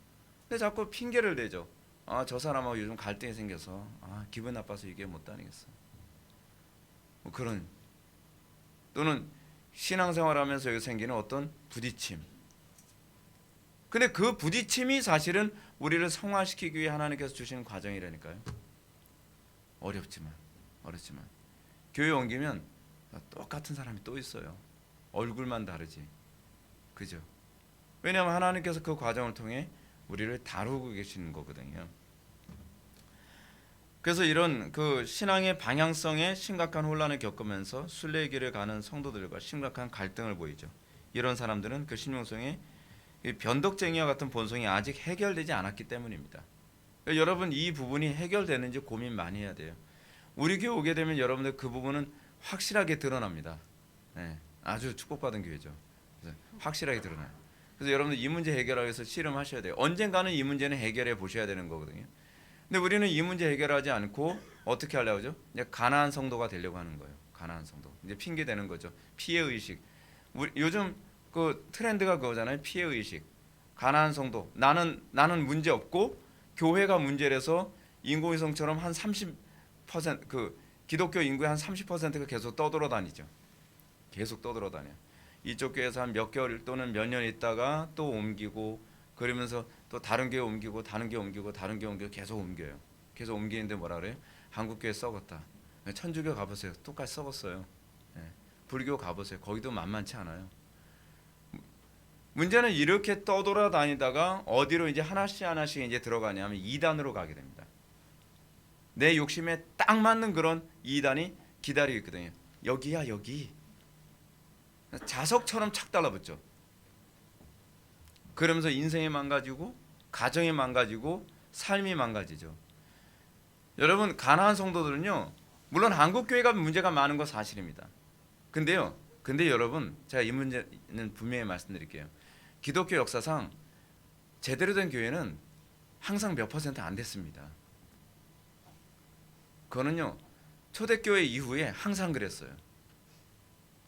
근데 자꾸 핑계를 대죠. 저 사람하고 요즘 갈등이 생겨서 기분 나빠서 이게 못 다니겠어. 뭐 그런 또는 신앙생활하면서 여기 생기는 어떤 부딪힘. 근데 그 부딪힘이 사실은 우리를 성화시키기 위해 하나님께서 주시는 과정이라니까요. 어렵지만 교회 옮기면 똑같은 사람이 또 있어요. 얼굴만 다르지. 그죠? 왜냐하면 하나님께서 그 과정을 통해 우리를 다루고 계시는 거거든요. 그래서 이런 그 신앙의 방향성에 심각한 혼란을 겪으면서 순례의 길을 가는 성도들과 심각한 갈등을 보이죠. 이런 사람들은 그 신용성의 변덕쟁이와 같은 본성이 아직 해결되지 않았기 때문입니다. 그러니까 여러분 이 부분이 해결되는지 고민 많이 해야 돼요. 우리 교회 오게 되면 여러분들 그 부분은 확실하게 드러납니다. 네, 아주 축복받은 교회죠. 그래서 확실하게 드러나요. 그래서 여러분들 이 문제 해결하기 위해서 씨름하셔야 돼요. 언젠가는 이 문제는 해결해 보셔야 되는 거거든요. 근데 우리는 이 문제 해결하지 않고 어떻게 하려고 하죠? 이제 가난한 성도가 되려고 하는 거예요. 가난한 성도. 이제 핑계 대는 거죠. 피해 의식. 요즘 그 트렌드가 그거잖아요. 피해 의식. 가난한 성도. 나는 문제 없고 교회가 문제라서 인공위성처럼 한 30% 그 기독교 인구의 한 30%가 계속 떠돌아다니죠. 계속 떠돌아다녀. 이쪽 교회에서 한 몇 개월 또는 몇 년 있다가 또 옮기고 그러면서 또 다른 교회 옮기고 다른 교회 옮기고 다른 교회 옮기고 계속 옮겨요. 계속 옮기는데 뭐라 그래요? 한국 교회 썩었다. 천주교 가보세요. 똑같이 썩었어요. 불교 가보세요. 거기도 만만치 않아요. 문제는 이렇게 떠돌아다니다가 어디로 이제 하나씩 이제 들어가냐면 이단으로 가게 됩니다. 내 욕심에 딱 맞는 그런 이단이 기다리고 있거든요. 여기야 여기. 자석처럼 착 달라붙죠. 그러면서 인생이 망가지고 가정이 망가지고 삶이 망가지죠. 여러분 가난한 성도들은요. 물론 한국 교회가 문제가 많은 건 사실입니다. 근데 여러분 제가 이 문제는 분명히 말씀드릴게요. 기독교 역사상 제대로 된 교회는 항상 몇 퍼센트 안 됐습니다. 그거는요. 초대교회 이후에 항상 그랬어요.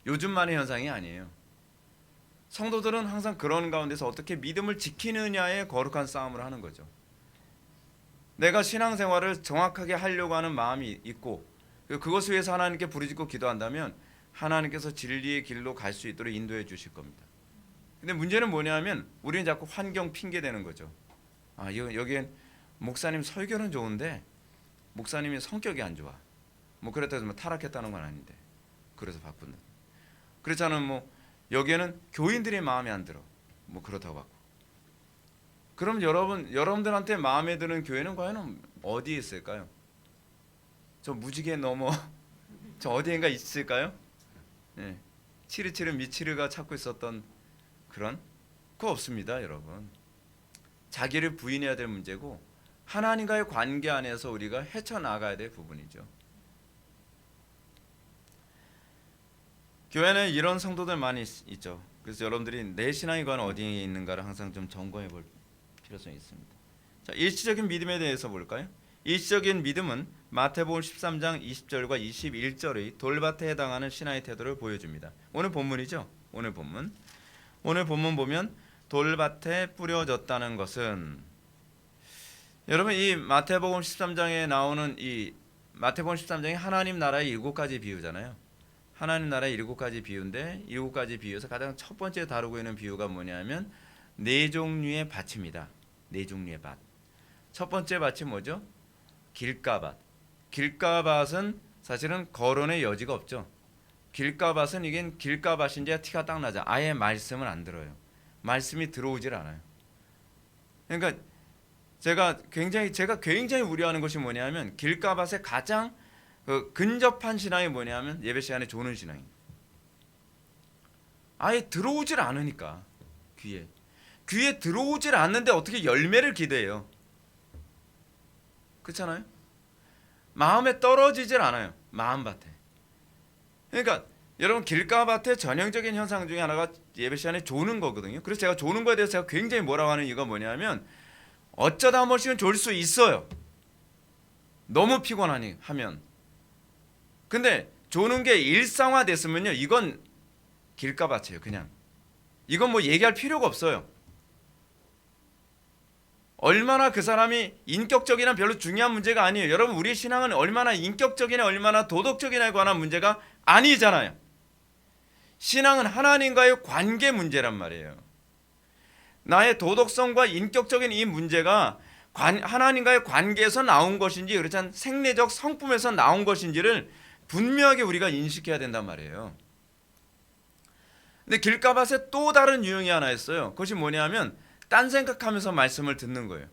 요즘만의 현상이 아니에요. 성도들은 항상 그런 가운데서 어떻게 믿음을 지키느냐의 거룩한 싸움을 하는 거죠. 내가 신앙생활을 정확하게 하려고 하는 마음이 있고 그것을 위해서 하나님께 부르짖고 기도한다면 하나님께서 진리의 길로 갈 수 있도록 인도해 주실 겁니다. 근데 문제는 뭐냐면 우리는 자꾸 환경 핑계 대는 거죠. 여기엔 목사님 설교는 좋은데 목사님이 성격이 안 좋아. 뭐 그렇다고 해서 타락했다는 건 아닌데. 그래서 바꾼다. 그렇잖아요. 뭐 여기에는 교인들이 마음에 안 들어. 뭐 그렇다고 바꾸. 그럼 여러분들한테 마음에 드는 교회는 과연 어디에 있을까요? 저 무지개 넘어 저 어디엔가 있을까요? 네. 치르치르 미치르가 찾고 있었던 그런 그거 없습니다, 여러분. 자기를 부인해야 될 문제고 하나님과의 관계 안에서 우리가 헤쳐나가야 될 부분이죠. 교회는 이런 성도들 많이 있죠. 그래서 여러분들이 내 신앙이 과연 어디에 있는가를 항상 좀 점검해 볼 필요성이 있습니다. 자, 일시적인 믿음에 대해서 볼까요? 일시적인 믿음은 마태복음 13장 20절과 21절의 돌밭에 해당하는 신앙의 태도를 보여줍니다. 오늘 본문이죠. 오늘 본문 보면 돌밭에 뿌려졌다는 것은 여러분 이 마태복음 13장에 나오는 이 마태복음 13장이 하나님 나라의 7가지 비유잖아요. 하나님 나라의 7가지 비유인데 7가지 비유에서 가장 첫 번째 다루고 있는 비유가 뭐냐면 4종류의 밭입니다. 4종류의 밭. 첫 번째 밭이 뭐죠? 길가밭. 길가밭은 사실은 거론의 여지가 없죠. 길가밭은 이게 길가밭인지 티가 딱 나죠. 아예 말씀을 안 들어요. 말씀이 들어오질 않아요. 그러니까 제가 굉장히 우려하는 것이 뭐냐면 길가밭의 가장 근접한 신앙이 뭐냐면 예배 시간에 조는 신앙입니다. 아예 들어오질 않으니까 귀에 들어오질 않는데 어떻게 열매를 기대해요? 그렇잖아요. 마음에 떨어지질 않아요. 마음밭에. 그러니까 여러분 길가밭의 전형적인 현상 중에 하나가 예배 시간에 조는 거거든요. 그래서 제가 조는 거에 대해서 제가 굉장히 뭐라고 하는 이유가 뭐냐면 어쩌다 한 번씩은 졸 수 있어요. 너무 피곤하니 하면. 근데 조는 게 일상화됐으면요. 이건 길가밭이에요. 그냥. 이건 뭐 얘기할 필요가 없어요. 얼마나 그 사람이 인격적이나 별로 중요한 문제가 아니에요. 여러분, 우리 신앙은 얼마나 인격적이나 얼마나 도덕적이나에 관한 문제가 아니잖아요. 신앙은 하나님과의 관계 문제란 말이에요. 나의 도덕성과 인격적인 이 문제가 하나님과의 관계에서 나온 것인지, 그렇지 않은 생리적 성품에서 나온 것인지를 분명하게 우리가 인식해야 된단 말이에요. 근데 길가밭에 또 다른 유형이 하나 있어요. 그것이 뭐냐면 딴 생각하면서 말씀을 듣는 거예요.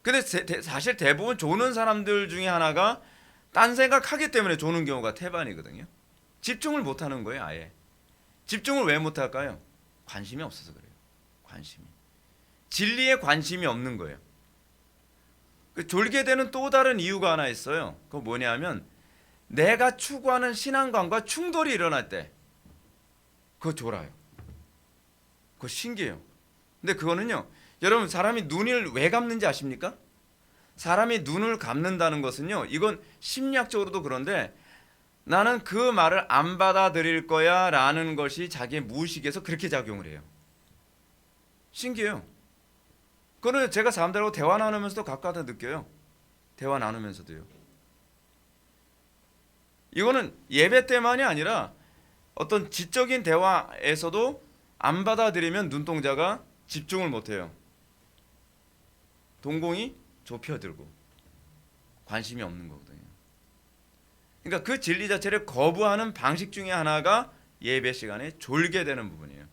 근데 사실 대부분 조는 사람들 중에 하나가 딴 생각하기 때문에 조는 경우가 태반이거든요. 집중을 못하는 거예요. 아예. 집중을 왜 못할까요? 관심이 없어서 그래요. 관심이. 진리에 관심이 없는 거예요. 졸게 되는 또 다른 이유가 하나 있어요. 그거 뭐냐면 내가 추구하는 신앙관과 충돌이 일어날 때 그거 졸아요. 그거 신기해요. 근데 그거는요, 여러분, 사람이 눈을 왜 감는지 아십니까? 사람이 눈을 감는다는 것은요, 이건 심리학적으로도 그런데 나는 그 말을 안 받아들일 거야 라는 것이 자기의 무의식에서 그렇게 작용을 해요. 신기해요. 그거는 제가 사람들하고 대화 나누면서도 가까다 느껴요. 대화 나누면서도요. 이거는 예배 때만이 아니라 어떤 지적인 대화에서도 안 받아들이면 눈동자가 집중을 못해요. 동공이 좁혀들고 관심이 없는 거거든요. 그러니까 그 진리 자체를 거부하는 방식 중에 하나가 예배 시간에 졸게 되는 부분이에요.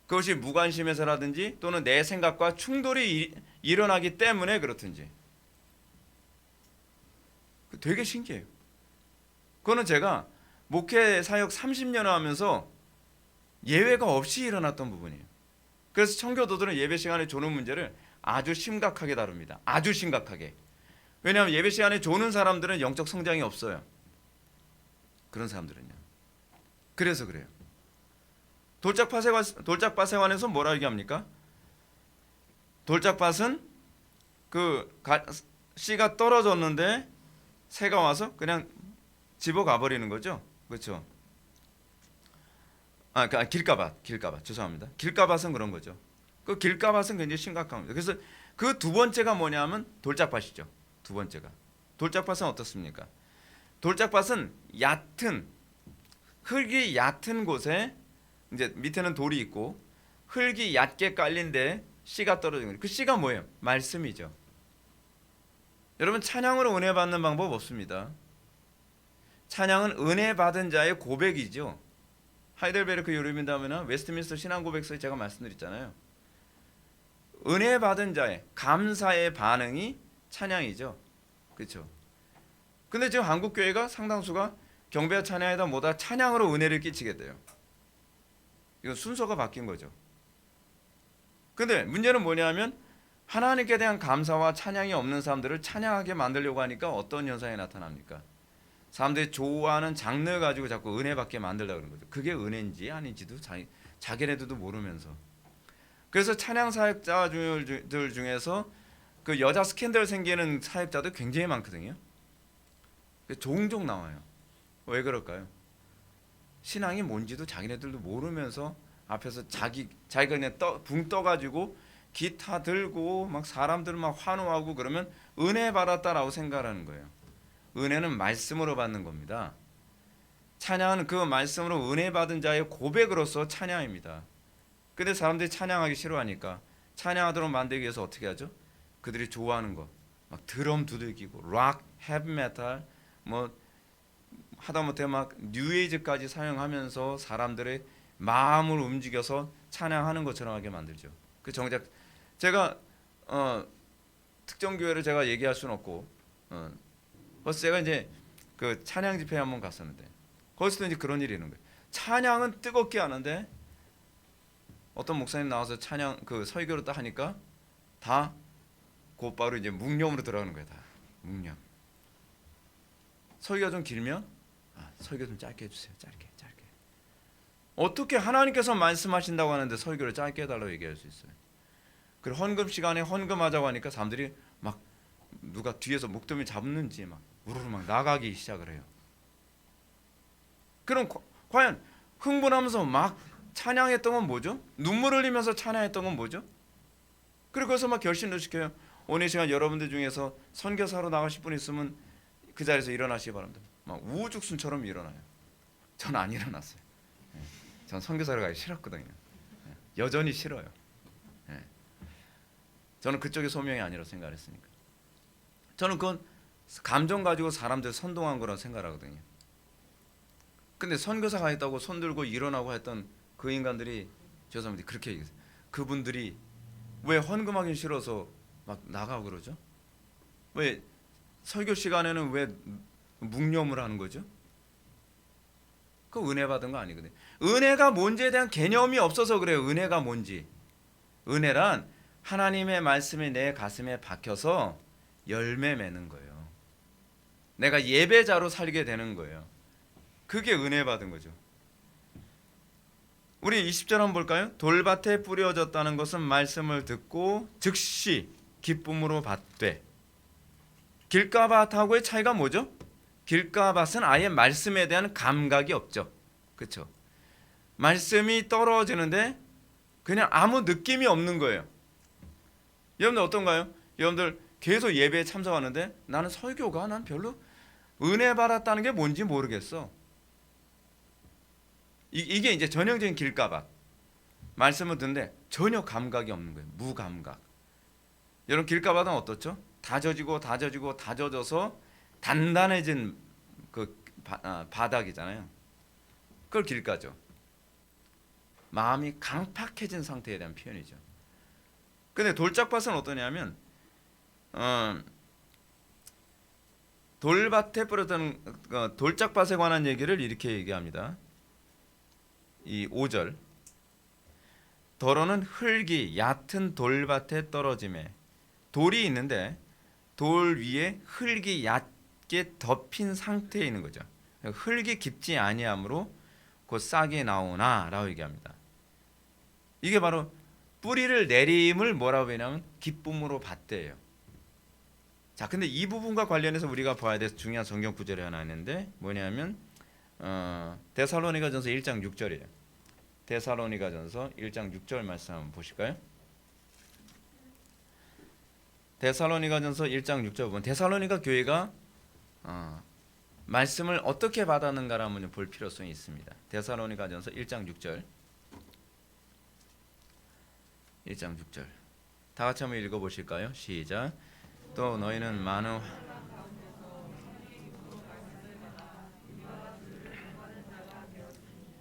그것이 무관심에서라든지 또는 내 생각과 충돌이 일어나기 때문에 그렇든지. 되게 신기해요. 그거는 제가 목회 사역 30년을 하면서 예외가 없이 일어났던 부분이에요. 그래서 청교도들은 예배 시간에 조는 문제를 아주 심각하게 다룹니다. 아주 심각하게. 왜냐하면 예배 시간에 조는 사람들은 영적 성장이 없어요. 그런 사람들은요. 그래서 그래요. 돌짝밭에 관해서 뭐라 얘기합니까? 돌짝밭은 그 씨가 떨어졌는데 새가 와서 그냥 집어가 버리는 거죠. 그렇죠? 길가밭 죄송합니다. 길가밭은 그런 거죠. 그 길가밭은 굉장히 심각한 겁니다. 그래서 그 두 번째가 뭐냐면 돌짝밭이죠. 두 번째가. 돌짝밭은 어떻습니까? 돌짝밭은 흙이 얕은 곳에 이제 밑에는 돌이 있고 흙이 얕게 깔린데 씨가 떨어지는 거예요. 그 씨가 뭐예요? 말씀이죠. 여러분, 찬양으로 은혜 받는 방법 없습니다. 찬양은 은혜 받은 자의 고백이죠. 하이델베르크 요르민다면은 웨스트민스터 신앙 고백서에 제가 말씀드렸잖아요. 은혜 받은 자의 감사의 반응이 찬양이죠. 그렇죠? 근데 지금 한국 교회가 상당수가 경배와 찬양에다 뭐다 찬양으로 은혜를 끼치게 돼요. 이건 순서가 바뀐 거죠. 근데 문제는 뭐냐면 하나님께 대한 감사와 찬양이 없는 사람들을 찬양하게 만들려고 하니까 어떤 현상이 나타납니까? 사람들이 좋아하는 장르 가지고 자꾸 은혜 받게 만들려고 그러는 거죠. 그게 은혜인지 아닌지도 자기네들도 모르면서. 그래서 찬양 사역자들 중에서 그 여자 스캔들 생기는 사역자도 굉장히 많거든요. 종종 나와요. 왜 그럴까요? 신앙이 뭔지도 자기네들도 모르면서 앞에서 자기가 그냥 붕 떠가지고 기타 들고 막 사람들 막 환호하고 그러면 은혜 받았다라고 생각하는 거예요. 은혜는 말씀으로 받는 겁니다. 찬양은 그 말씀으로 은혜 받은 자의 고백으로서 찬양입니다. 근데 사람들이 찬양하기 싫어하니까 찬양하도록 만들기 위해서 어떻게 하죠? 그들이 좋아하는 거, 막 드럼 두들기고 락, 헤비메탈, 뭐 하다못해 막 뉴에이지까지 사용하면서 사람들의 마음을 움직여서 찬양하는 것처럼 하게 만들죠. 그 정작 제가 특정 교회를 제가 얘기할 수는 없고, 그래서 제가 이제 그 찬양 집회에 한번 갔었는데 거기서도 이제 그런 일이 있는 거예요. 찬양은 뜨겁게 하는데 어떤 목사님 나와서 찬양 그 설교를 딱 하니까 다 곧바로 이제 묵념으로 들어가는 거예요. 다 묵념. 설교가 좀 길면 설교 좀 짧게 해주세요. 짧게. 어떻게 하나님께서 말씀하신다고 하는데 설교를 짧게 해달라고 얘기할 수 있어요? 그리고 헌금 시간에 헌금하자고 하니까 사람들이 막 누가 뒤에서 목덜미 잡는지 막 우르르 막 나가기 시작을 해요. 그럼 과연 흥분하면서 막 찬양했던 건 뭐죠? 눈물 흘리면서 찬양했던 건 뭐죠? 그리고 거기서 막 결심도 시켜요. 오늘 이 시간 여러분들 중에서 선교사로 나가실 분 있으면 그 자리에서 일어나시기 바랍니다. 막 우후죽순처럼 일어나요. 전 안 일어났어요. 전 선교사로 가기 싫었거든요. 여전히 싫어요. 저는 그쪽의 소명이 아니라고 생각했으니까. 저는 그건 감정 가지고 사람들 선동한 거라고 생각하거든요. 근데 선교사 가겠다고 손들고 일어나고 했던 그 인간들이 죄송합니다. 그렇게 얘기했어요. 그분들이 왜 헌금하기 싫어서 막 나가고 그러죠? 왜 설교 시간에는 왜 묵념을 하는 거죠? 그 은혜 받은 거 아니거든요. 은혜가 뭔지에 대한 개념이 없어서 그래요. 은혜가 뭔지. 은혜란 하나님의 말씀이 내 가슴에 박혀서 열매 맺는 거예요. 내가 예배자로 살게 되는 거예요. 그게 은혜 받은 거죠. 우리 20절 한번 볼까요? 돌밭에 뿌려졌다는 것은 말씀을 듣고 즉시 기쁨으로 받되. 길가 밭하고의 차이가 뭐죠? 길가 밭은 아예 말씀에 대한 감각이 없죠. 그렇죠? 말씀이 떨어지는데 그냥 아무 느낌이 없는 거예요. 여러분들 어떤가요? 여러분들 계속 예배에 참석하는데 나는 설교가 난 별로 은혜 받았다는 게 뭔지 모르겠어. 이게 이제 전형적인 길가밭. 말씀을 듣는데 전혀 감각이 없는 거예요. 무감각. 여러분 길가밭은 어떻죠? 다져지고 다져지고 다져져서 단단해진 그 바닥이잖아요. 그걸 길가죠. 마음이 강팍해진 상태에 대한 표현이죠. 근데 돌짝밭은 어떠냐면 돌밭에 뿌렸던 돌짝밭에 관한 얘기를 이렇게 얘기합니다. 이 5절. 더러는 흙이 얕은 돌밭에 떨어짐에. 돌이 있는데 돌 위에 흙이 얕게 덮인 상태에 있는 거죠. 흙이 깊지 아니하므로 곧 싹이 나오나라고 얘기합니다. 이게 바로 뿌리를 내림을 뭐라고 하냐면 기쁨으로 받대요. 자, 근데 이 부분과 관련해서 우리가 봐야 될 중요한 성경 구절이 하나 있는데 뭐냐면 데살로니가전서 1장 6절이에요. 데살로니가전서 1장 6절 말씀 한번 보실까요? 데살로니가전서 1장 6절 보면 데살로니가 교회가 말씀을 어떻게 받았는가를 한번 볼 필요성이 있습니다. 데살로니가전서 1장 6절 1장 6절 다 같이 한번 읽어보실까요? 시작. 또 너희는 많은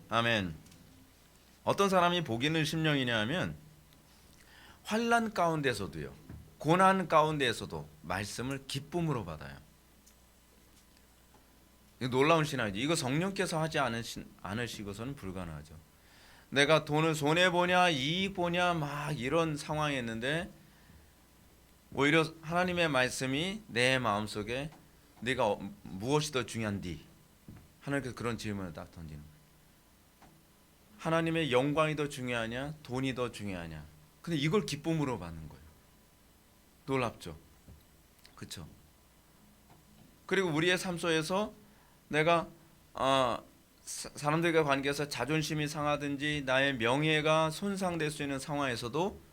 아멘. 어떤 사람이 복 있는 심령이냐 하면 환난 가운데서도요, 고난 가운데에서도 말씀을 기쁨으로 받아요. 이거 놀라운 신앙이죠. 이거 성령께서 하지 않으시고서는 불가능하죠. 내가 돈을 손해 보냐 이익 보냐 막 이런 상황이었는데 오히려 하나님의 말씀이 내 마음속에 네가 무엇이 더 중요한디? 하나님께서 그런 질문을 딱 던지는 거예요. 하나님의 영광이 더 중요하냐 돈이 더 중요하냐? 근데 이걸 기쁨으로 받는 거예요. 놀랍죠? 그렇죠? 그리고 우리의 삶 속에서 내가 사람들과 관계에서 자존심이 상하든지 나의 명예가 손상될 수 있는 상황에서도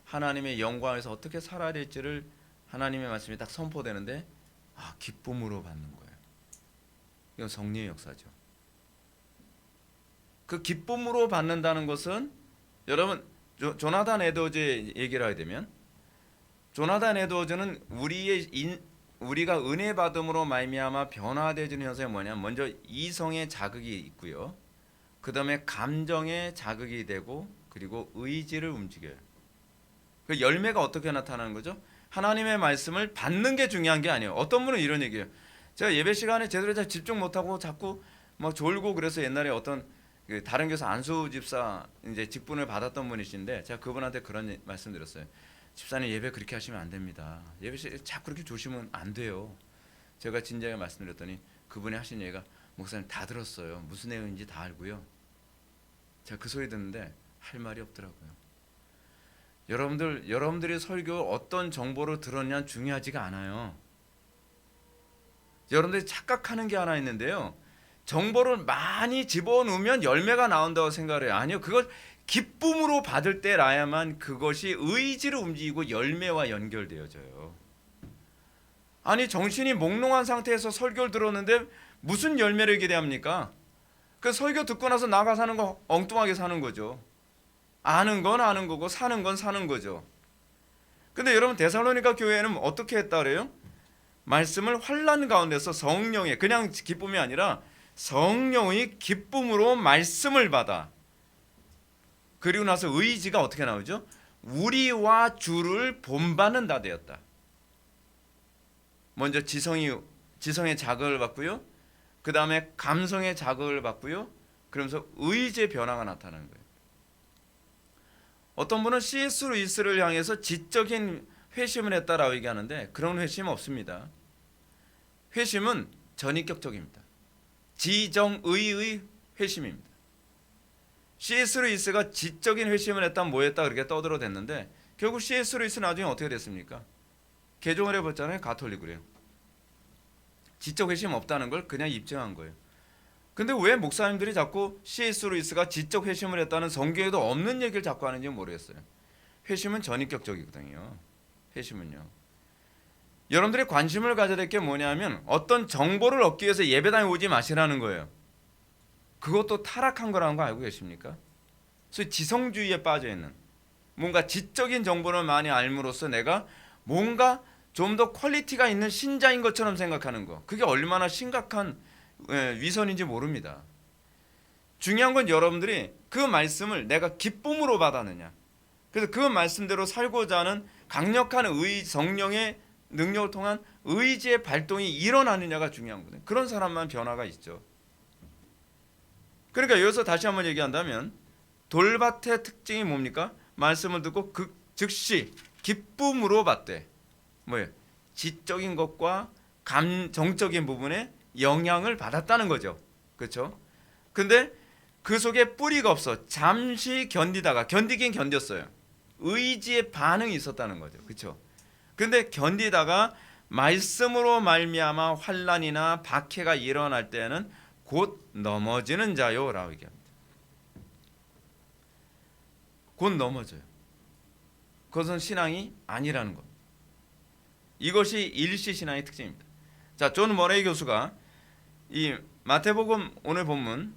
하나님의 영광에서 어떻게 살아야 될지를 하나님의 말씀이 딱 선포되는데 기쁨으로 받는 거예요. 이건 성령의 역사죠. 그 기쁨으로 받는다는 것은 여러분 조나단 에드워즈 얘기를 하게 되면 조나단 에드워즈는 우리가 은혜 받음으로 말미암아 변화되는 현상이 뭐냐면 먼저 이성의 자극이 있고요. 그 다음에 감정의 자극이 되고 그리고 의지를 움직여요. 그 열매가 어떻게 나타나는 거죠? 하나님의 말씀을 받는 게 중요한 게 아니에요. 어떤 분은 이런 얘기예요. 제가 예배 시간에 제대로 잘 집중 못하고 자꾸 막 졸고 그래서 옛날에 어떤 다른 교사 안수 집사 이제 직분을 받았던 분이신데 제가 그분한테 그런 말씀드렸어요. 집사님 예배 그렇게 하시면 안 됩니다. 예배 시간에 자꾸 그렇게 조시면 안 돼요. 제가 진지하게 말씀드렸더니 그분이 하신 얘기가 목사님 다 들었어요. 무슨 내용인지 다 알고요. 제가 그 소리 듣는데 할 말이 없더라고요. 여러분들이 설교 어떤 정보를 들었냐 중요하지가 않아요. 여러분들이 착각하는 게 하나 있는데요. 정보를 많이 집어넣으면 열매가 나온다고 생각해요. 아니요. 그걸 기쁨으로 받을 때라야만 그것이 의지를 움직이고 열매와 연결되어져요. 아니 정신이 몽롱한 상태에서 설교를 들었는데 무슨 열매를 기대합니까? 그 설교 듣고 나서 나가 사는 거 엉뚱하게 사는 거죠. 아는 건 아는 거고 사는 건 사는 거죠. 근데 여러분 데살로니가 교회는 어떻게 했다 그래요? 말씀을 환난 가운데서 성령의 그냥 기쁨이 아니라 성령의 기쁨으로 말씀을 받아. 그리고 나서 의지가 어떻게 나오죠? 우리와 주를 본받는다 되었다. 먼저 지성의 자극을 받고요. 그 다음에 감성의 자극을 받고요. 그러면서 의지의 변화가 나타나는 거예요. 어떤 분은 C.S. 루이스를 향해서 지적인 회심을 했다라고 얘기하는데 그런 회심 없습니다. 회심은 전인격적입니다. 지정의의 회심입니다. C.S. 루이스가 지적인 회심을 했다면 뭐했다 그렇게 떠들어댔는데 결국 C.S. 루이스 나중에 어떻게 됐습니까? 개종을 해봤잖아요. 가톨릭으로요. 지적 회심 없다는 걸 그냥 입증한 거예요. 근데 왜 목사님들이 자꾸 C.S. 루이스가 지적 회심을 했다는 성경에도 없는 얘기를 자꾸 하는지 모르겠어요. 회심은 전인격적이거든요. 회심은요. 여러분들이 관심을 가져야 될 게 뭐냐면 어떤 정보를 얻기 위해서 예배당에 오지 마시라는 거예요. 그것도 타락한 거라는 거 알고 계십니까? 소위 지성주의에 빠져 있는 뭔가 지적인 정보를 많이 알므로써 내가 뭔가 좀 더 퀄리티가 있는 신자인 것처럼 생각하는 거. 그게 얼마나 심각한 위선인지 모릅니다. 중요한 건 여러분들이 그 말씀을 내가 기쁨으로 받았느냐. 그래서 그 말씀대로 살고자 하는 강력한 성령의 능력을 통한 의지의 발동이 일어나느냐가 중요한 거예요. 그런 사람만 변화가 있죠. 그러니까 여기서 다시 한번 얘기한다면 돌밭의 특징이 뭡니까? 말씀을 듣고 즉시 기쁨으로 받되 뭐예요? 지적인 것과 감정적인 부분에 영향을 받았다는 거죠. 그렇죠? 근데 그 속에 뿌리가 없어. 잠시 견디다가 견디긴 견뎠어요. 의지의 반응이 있었다는 거죠. 그렇죠? 근데 견디다가 말씀으로 말미암아 환난이나 박해가 일어날 때는 곧 넘어지는 자요라고 얘기합니다. 곧 넘어져요. 그것은 신앙이 아니라는 겁니다. 이것이 일시 신앙의 특징입니다. 자, 존 머레이 교수가 이 마태복음 오늘 본문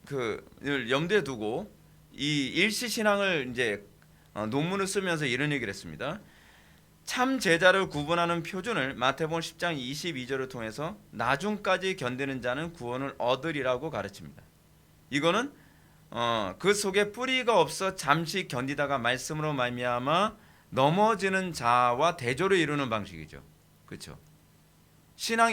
그를 염두에 두고 이 일시 신앙을 이제 논문을 쓰면서 이런 얘기를 했습니다. 참 제자를 구분하는 표준을 마태복음 10장 22절을 통해서 나중까지 견디는 자는 구원을 얻으리라고 가르칩니다. 이거는 그 속에 뿌리가 없어 잠시 견디다가 말씀으로 말미암아 넘어지는 자와 대조를 이루는 방식이죠. 그렇죠?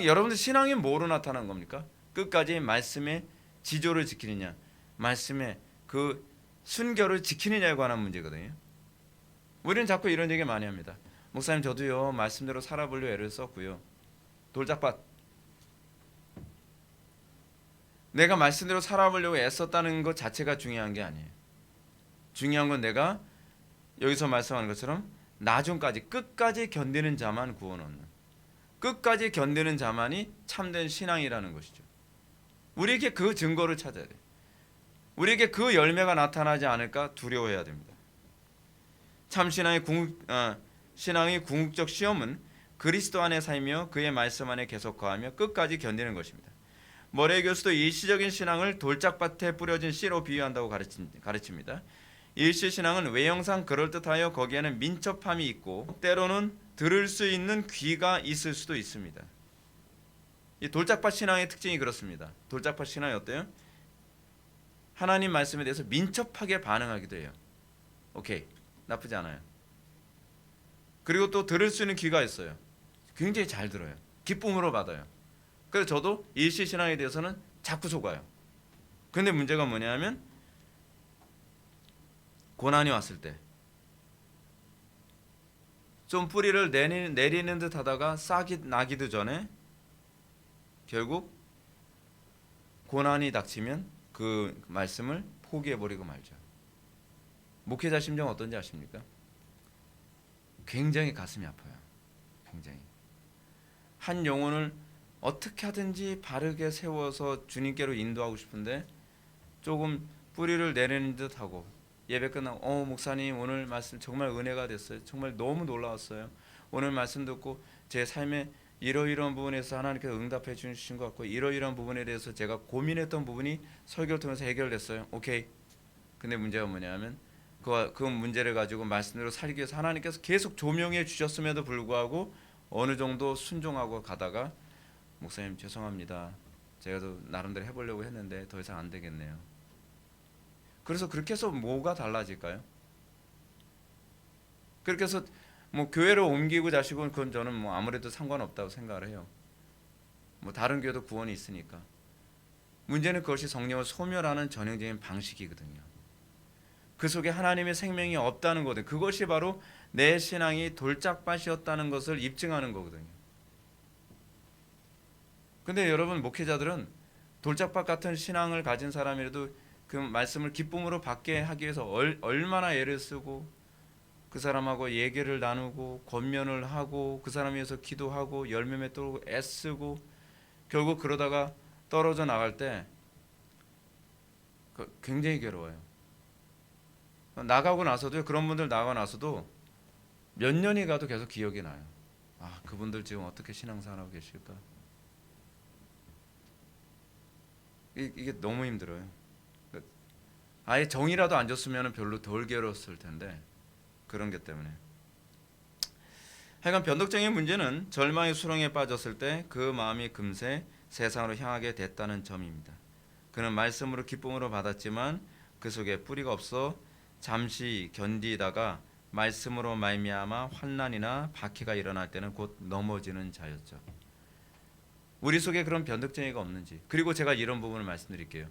여러분들 신앙이 뭐로 나타나는 겁니까? 끝까지 말씀의 지조를 지키느냐, 말씀의 그 순결을 지키느냐에 관한 문제거든요. 우리는 자꾸 이런 얘기 많이 합니다. 목사님 저도요 말씀대로 살아보려고 애를 썼고요. 돌짝밭 내가 말씀대로 살아보려고 애썼다는 것 자체가 중요한 게 아니에요. 중요한 건 내가 여기서 말씀하는 것처럼 나중까지 끝까지 견디는 자만 구원 얻는, 끝까지 견디는 자만이 참된 신앙이라는 것이죠. 우리에게 그 증거를 찾아야 돼요. 우리에게 그 열매가 나타나지 않을까 두려워해야 됩니다. 참 신앙의 궁극적 시험은 그리스도 안에 살며 그의 말씀 안에 계속 거하며 끝까지 견디는 것입니다. 머레이 교수도 일시적인 신앙을 돌짝밭에 뿌려진 씨로 비유한다고 가르칩니다. 일시 신앙은 외형상 그럴듯하여 거기에는 민첩함이 있고 때로는 들을 수 있는 귀가 있을 수도 있습니다. 이 돌짝밭 신앙의 특징이 그렇습니다. 돌짝밭 신앙이 어때요? 하나님 말씀에 대해서 민첩하게 반응하기도 해요. 오케이, 나쁘지 않아요. 그리고 또 들을 수 있는 귀가 있어요. 굉장히 잘 들어요. 기쁨으로 받아요. 그래서 저도 일시 신앙에 대해서는 자꾸 속아요. 근데 문제가 뭐냐면 고난이 왔을 때 좀 뿌리를 내리는 듯 하다가 싹이 나기도 전에 결국 고난이 닥치면 그 말씀을 포기해버리고 말죠. 목회자 심정 어떤지 아십니까? 굉장히 가슴이 아파요. 굉장히. 한 영혼을 어떻게 하든지 바르게 세워서 주님께로 인도하고 싶은데 조금 뿌리를 내리는 듯하고 예배 끝나고 목사님 오늘 말씀 정말 은혜가 됐어요. 정말 너무 놀라웠어요. 오늘 말씀 듣고 제 삶에 이러이러한 부분에서 하나님께서 응답해 주신 것 같고 이러이러한 부분에 대해서 제가 고민했던 부분이 설교를 통해서 해결됐어요. 오케이. 근데 문제가 뭐냐면 그 문제를 가지고 말씀대로 살기 위해서 하나님께서 계속 조명해 주셨음에도 불구하고 어느 정도 순종하고 가다가 목사님 죄송합니다. 제가 또 나름대로 해보려고 했는데 더 이상 안 되겠네요. 그래서 그렇게 해서 뭐가 달라질까요? 그렇게 해서 뭐 교회를 옮기고 자시고 그건 저는 뭐 아무래도 상관없다고 생각을 해요. 뭐 다른 교회도 구원이 있으니까. 문제는 그것이 성령을 소멸하는 전형적인 방식이거든요. 그 속에 하나님의 생명이 없다는 거거든요. 그것이 바로 내 신앙이 돌짝밭이었다는 것을 입증하는 거거든요. 근데 여러분 목회자들은 돌짝밭 같은 신앙을 가진 사람이라도 그 말씀을 기쁨으로 받게 하기 위해서 얼마나 애를 쓰고 그 사람하고 얘기를 나누고 권면을 하고 그 사람 위해서 기도하고 열매 맺도록 애쓰고 결국 그러다가 떨어져 나갈 때 굉장히 괴로워요. 나가고 나서도 그런 분들 나가고 나서도 몇 년이 가도 계속 기억이 나요. 아, 그분들 지금 어떻게 신앙생활하고 계실까? 이게 너무 힘들어요. 아예 정이라도 안 줬으면 별로 덜 괴로웠을 텐데 그런 게 때문에. 하여간 변덕쟁이의 문제는 절망의 수렁에 빠졌을 때 그 마음이 금세 세상으로 향하게 됐다는 점입니다. 그는 말씀으로 기쁨으로 받았지만 그 속에 뿌리가 없어 잠시 견디다가 말씀으로 말미암아 환난이나 박해가 일어날 때는 곧 넘어지는 자였죠. 우리 속에 그런 변덕쟁이가 없는지. 그리고 제가 이런 부분을 말씀드릴게요.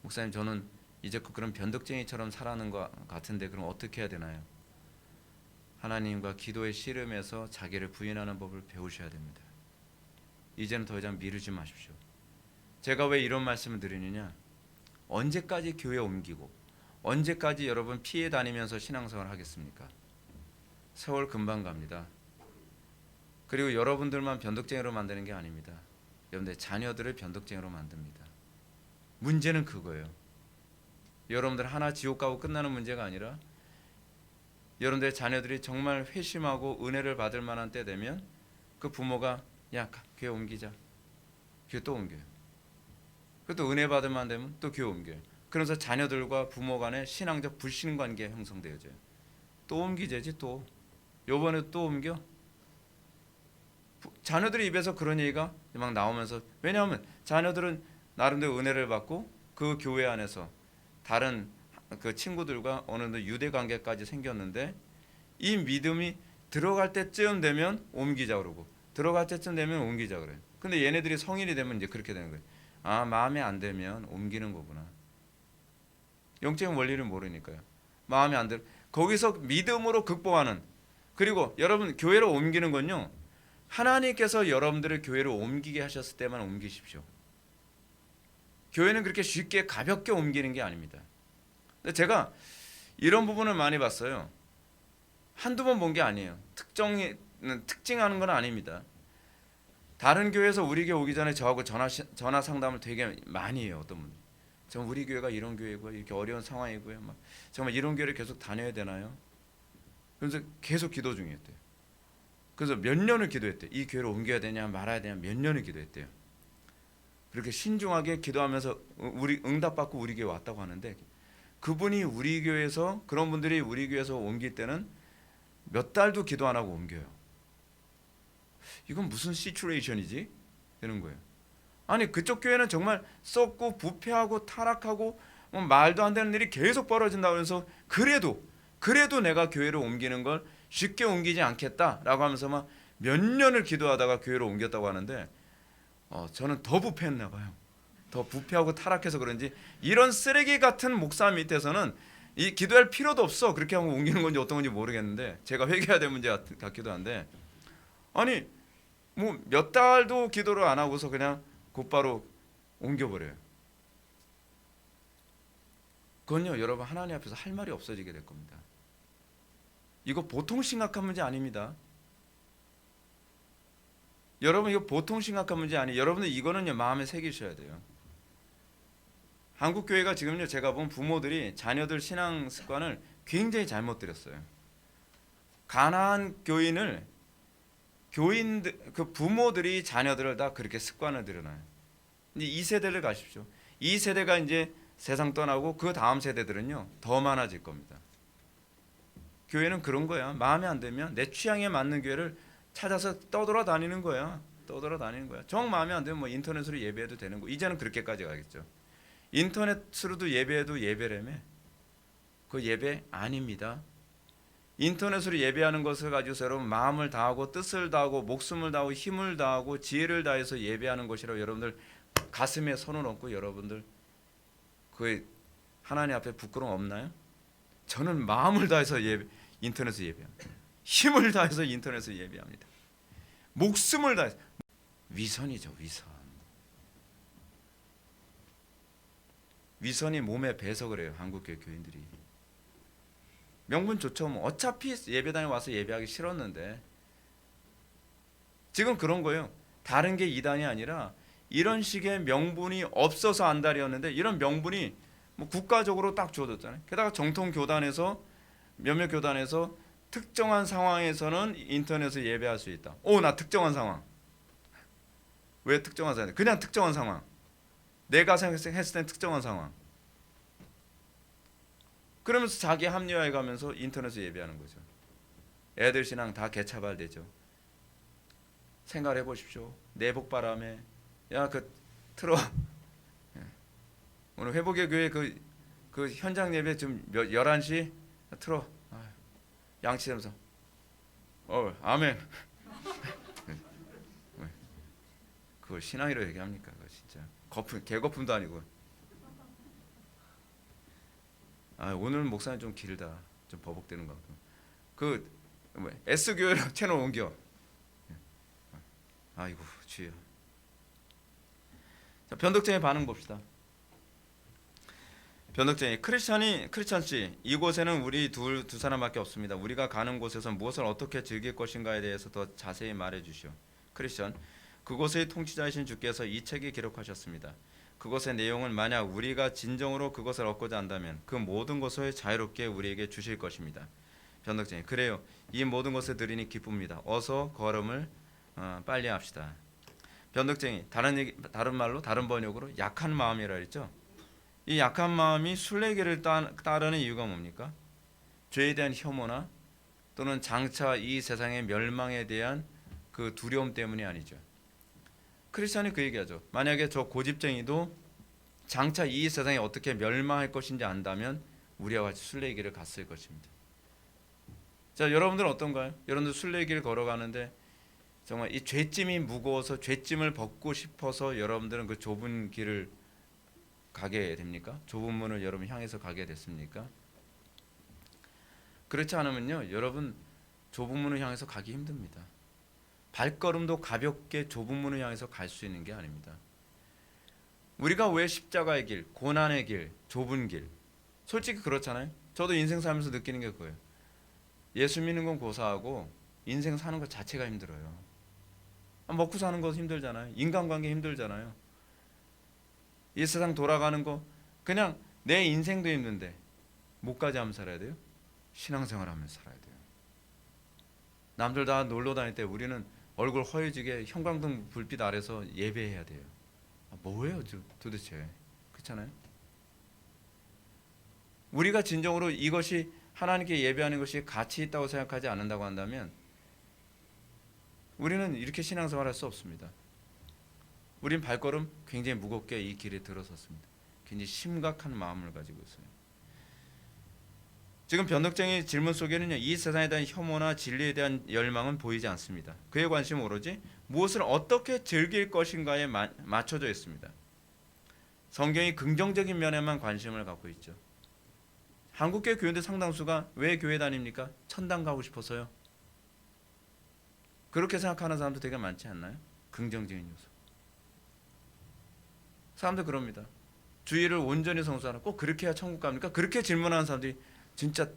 목사님 저는 이제 그런 변덕쟁이처럼 살아가는 것 같은데 그럼 어떻게 해야 되나요? 하나님과 기도의 씨름에서 자기를 부인하는 법을 배우셔야 됩니다. 이제는 더 이상 미루지 마십시오. 제가 왜 이런 말씀을 드리느냐? 언제까지 교회 옮기고 언제까지 여러분 피해 다니면서 신앙생활 하겠습니까? 세월 금방 갑니다. 그리고 여러분들만 변덕쟁이로 만드는 게 아닙니다. 여러분들 자녀들을 변덕쟁이로 만듭니다. 문제는 그거예요. 여러분들 하나 지옥 가고 끝나는 문제가 아니라 여러분들의 자녀들이 정말 회심하고 은혜를 받을 만한 때 되면 그 부모가 야 교회 옮기자. 교회 또 옮겨요. 그또 은혜 받을 만한 되면 또 교회 옮겨요. 그래서 자녀들과 부모 간의 신앙적 불신관계 형성되어져요. 또 옮기자지 또. 요번에 또 옮겨. 자녀들의 입에서 그런 얘기가 막 나오면서 왜냐하면 자녀들은 나름대로 은혜를 받고 그 교회 안에서 다른 그 친구들과 어느 정도 유대 관계까지 생겼는데 이 믿음이 들어갈 때쯤 되면 옮기자 그러고 들어갈 때쯤 되면 옮기자 그래요. 근데 얘네들이 성인이 되면 이제 그렇게 되는 거예요. 아 마음에 안 들면 옮기는 거구나. 영적인 원리를 모르니까요. 마음에 안 들. 거기서 믿음으로 극복하는. 그리고 여러분 교회로 옮기는 건요. 하나님께서 여러분들을 교회로 옮기게 하셨을 때만 옮기십시오. 교회는 그렇게 쉽게 가볍게 옮기는 게 아닙니다. 근데 제가 이런 부분을 많이 봤어요. 한두 번 본 게 아니에요. 특징하는 건 아닙니다. 다른 교회에서 우리 교회 오기 전에 저하고 전화 상담을 되게 많이 해요. 어떤 분이. 정말 우리 교회가 이런 교회고요. 이렇게 어려운 상황이고요. 막 정말 이런 교회를 계속 다녀야 되나요? 그래서 계속 기도 중이었대요. 그래서 몇 년을 기도했대요. 이 교회로 옮겨야 되냐 말아야 되냐 몇 년을 기도했대요. 그렇게 신중하게 기도하면서 우리 응답받고 우리 교회 왔다고 하는데 그분이 우리 교회에서 그런 분들이 우리 교회에서 옮길 때는 몇 달도 기도 안 하고 옮겨요. 이건 무슨 시츄레이션이지? 되는 거예요. 아니 그쪽 교회는 정말 썩고 부패하고 타락하고 말도 안 되는 일이 계속 벌어진다고 해서 그래도 내가 교회를 옮기는 걸 쉽게 옮기지 않겠다라고 하면서 막 몇 년을 기도하다가 교회로 옮겼다고 하는데 저는 더 부패했나 봐요. 더 부패하고 타락해서 그런지 이런 쓰레기 같은 목사 밑에서는 이 기도할 필요도 없어. 그렇게 하면 옮기는 건지 어떤 건지 모르겠는데 제가 회개해야 될 문제 같기도 한데 아니 뭐 몇 달도 기도를 안 하고서 그냥 곧바로 옮겨버려요. 그건요 여러분 하나님 앞에서 할 말이 없어지게 될 겁니다. 이거 보통 심각한 문제 아닙니다. 여러분 이거 보통 심각한 문제 아니에요. 여러분들 이거는요 마음에 새기셔야 돼요. 한국 교회가 지금요 제가 본 부모들이 자녀들 신앙 습관을 굉장히 잘못 들였어요. 가난한 교인들 그 부모들이 자녀들을 다 그렇게 습관을 들여놔요. 이제 이 세대를 가십시오. 이 세대가 이제 세상 떠나고 그 다음 세대들은요 더 많아질 겁니다. 교회는 그런 거야. 마음에 안 들면 내 취향에 맞는 교회를 찾아서 떠돌아다니는 거야. 떠돌아다니는 거야. 정 마음에 안 들면 뭐 인터넷으로 예배해도 되는 거. 이제는 그렇게까지 가겠죠. 인터넷으로도 예배해도 예배라며. 그 예배 아닙니다. 인터넷으로 예배하는 것을 가지고서 여러분 마음을 다하고 뜻을 다하고 목숨을 다하고 힘을 다하고 지혜를 다해서 예배하는 것이라고 여러분들 가슴에 손을 얹고 여러분들 그 하나님 앞에 부끄러움 없나요? 저는 마음을 다해서 인터넷에서 예배합니다. 힘을 다해서 인터넷에서 예배합니다. 목숨을 다해서 위선이죠. 위선이 몸에 배서 그래요. 한국교회 교인들이. 명분 좋죠. 뭐 어차피 예배당에 와서 예배하기 싫었는데 지금 그런 거예요. 다른 게 이단이 아니라 이런 식의 명분이 없어서 안달이었는데 이런 명분이 뭐 국가적으로 딱 주어졌잖아요. 게다가 정통 교단에서 몇몇 교단에서 특정한 상황에서는 인터넷을 예배할 수 있다. 나 특정한 상황. 왜 특정한 상황? 그냥 특정한 상황. 내가 생각했을 땐 특정한 상황. 그러면서 자기 합리화해 가면서 인터넷에 예배하는 거죠. 애들 신앙 다 개차발되죠. 생각해 보십시오. 내복바람에 야 그 틀어. 오늘 회복의 교회 그 현장 예배 지금 11시 틀어. 양치하면서 아멘. 그걸 신앙이라고 얘기합니까? 그거 진짜 개거품도 아니고. 오늘 목사님 좀 길다. 좀 버벅대는 것 같고. S교회로 채널 옮겨. 아이고 주여. 자, 변덕쟁이 반응 봅시다. 변덕쟁이 크리스찬씨 이곳에는 우리 두 사람밖에 없습니다. 우리가 가는 곳에서 무엇을 어떻게 즐길 것인가에 대해서 더 자세히 말해 주시오. 크리스찬 그곳의 통치자이신 주께서 이 책에 기록하셨습니다. 그것의 내용은 만약 우리가 진정으로 그것을 얻고자 한다면 그 모든 것을 자유롭게 우리에게 주실 것입니다. 변덕쟁이 그래요. 이 모든 것을 드리니 기쁩니다. 어서 걸음을 빨리 합시다. 변덕쟁이 다른 말로 다른 번역으로 약한 마음이라 했죠. 이 약한 마음이 순례길을 따르는 이유가 뭡니까? 죄에 대한 혐오나 또는 장차 이 세상의 멸망에 대한 그 두려움 때문이 아니죠. 크리스천이 그 얘기하죠. 만약에 저 고집쟁이도 장차 이 세상이 어떻게 멸망할 것인지 안다면 우리와 같이 순례길을 갔을 것입니다. 자, 여러분들은 어떤가요? 여러분들 순례길 걸어가는데 정말 이 죄짐이 무거워서 죄짐을 벗고 싶어서 여러분들은 그 좁은 길을 가게 됩니까? 좁은 문을 여러분 향해서 가게 됐습니까? 그렇지 않으면요, 여러분 좁은 문을 향해서 가기 힘듭니다. 발걸음도 가볍게 좁은 문을 향해서 갈 수 있는 게 아닙니다. 우리가 왜 십자가의 길, 고난의 길, 좁은 길, 솔직히 그렇잖아요. 저도 인생 살면서 느끼는 게 그거예요. 예수 믿는 건 고사하고 인생 사는 것 자체가 힘들어요. 먹고 사는 거 힘들잖아요. 인간관계 힘들잖아요. 이 세상 돌아가는 거 그냥 내 인생도 힘든데 뭐까지 하면 살아야 돼요? 신앙생활 하면서 살아야 돼요. 남들 다 놀러 다닐 때 우리는 얼굴 허해지게 형광등 불빛 아래서 예배해야 돼요. 뭐예요 도대체? 그렇잖아요. 우리가 진정으로 이것이 하나님께 예배하는 것이 가치 있다고 생각하지 않는다고 한다면 우리는 이렇게 신앙생활 할 수 없습니다. 우린 발걸음 굉장히 무겁게 이 길에 들어섰습니다. 굉장히 심각한 마음을 가지고 있어요. 지금 변덕쟁이 질문 속에는요, 이 세상에 대한 혐오나 진리에 대한 열망은 보이지 않습니다. 그의 관심은 오로지 무엇을 어떻게 즐길 것인가에 맞춰져 있습니다. 성경이 긍정적인 면에만 관심을 갖고 있죠. 한국교회 교인들 상당수가 왜 교회 다닙니까? 천당 가고 싶어서요. 그렇게 생각하는 사람도 되게 많지 않나요? 긍정적인 요소. 사람들 그럽니다. 주의를 온전히 성수하라. 꼭 그렇게 해야 천국 갑니까? 그렇게 질문하는 사람들이 진짜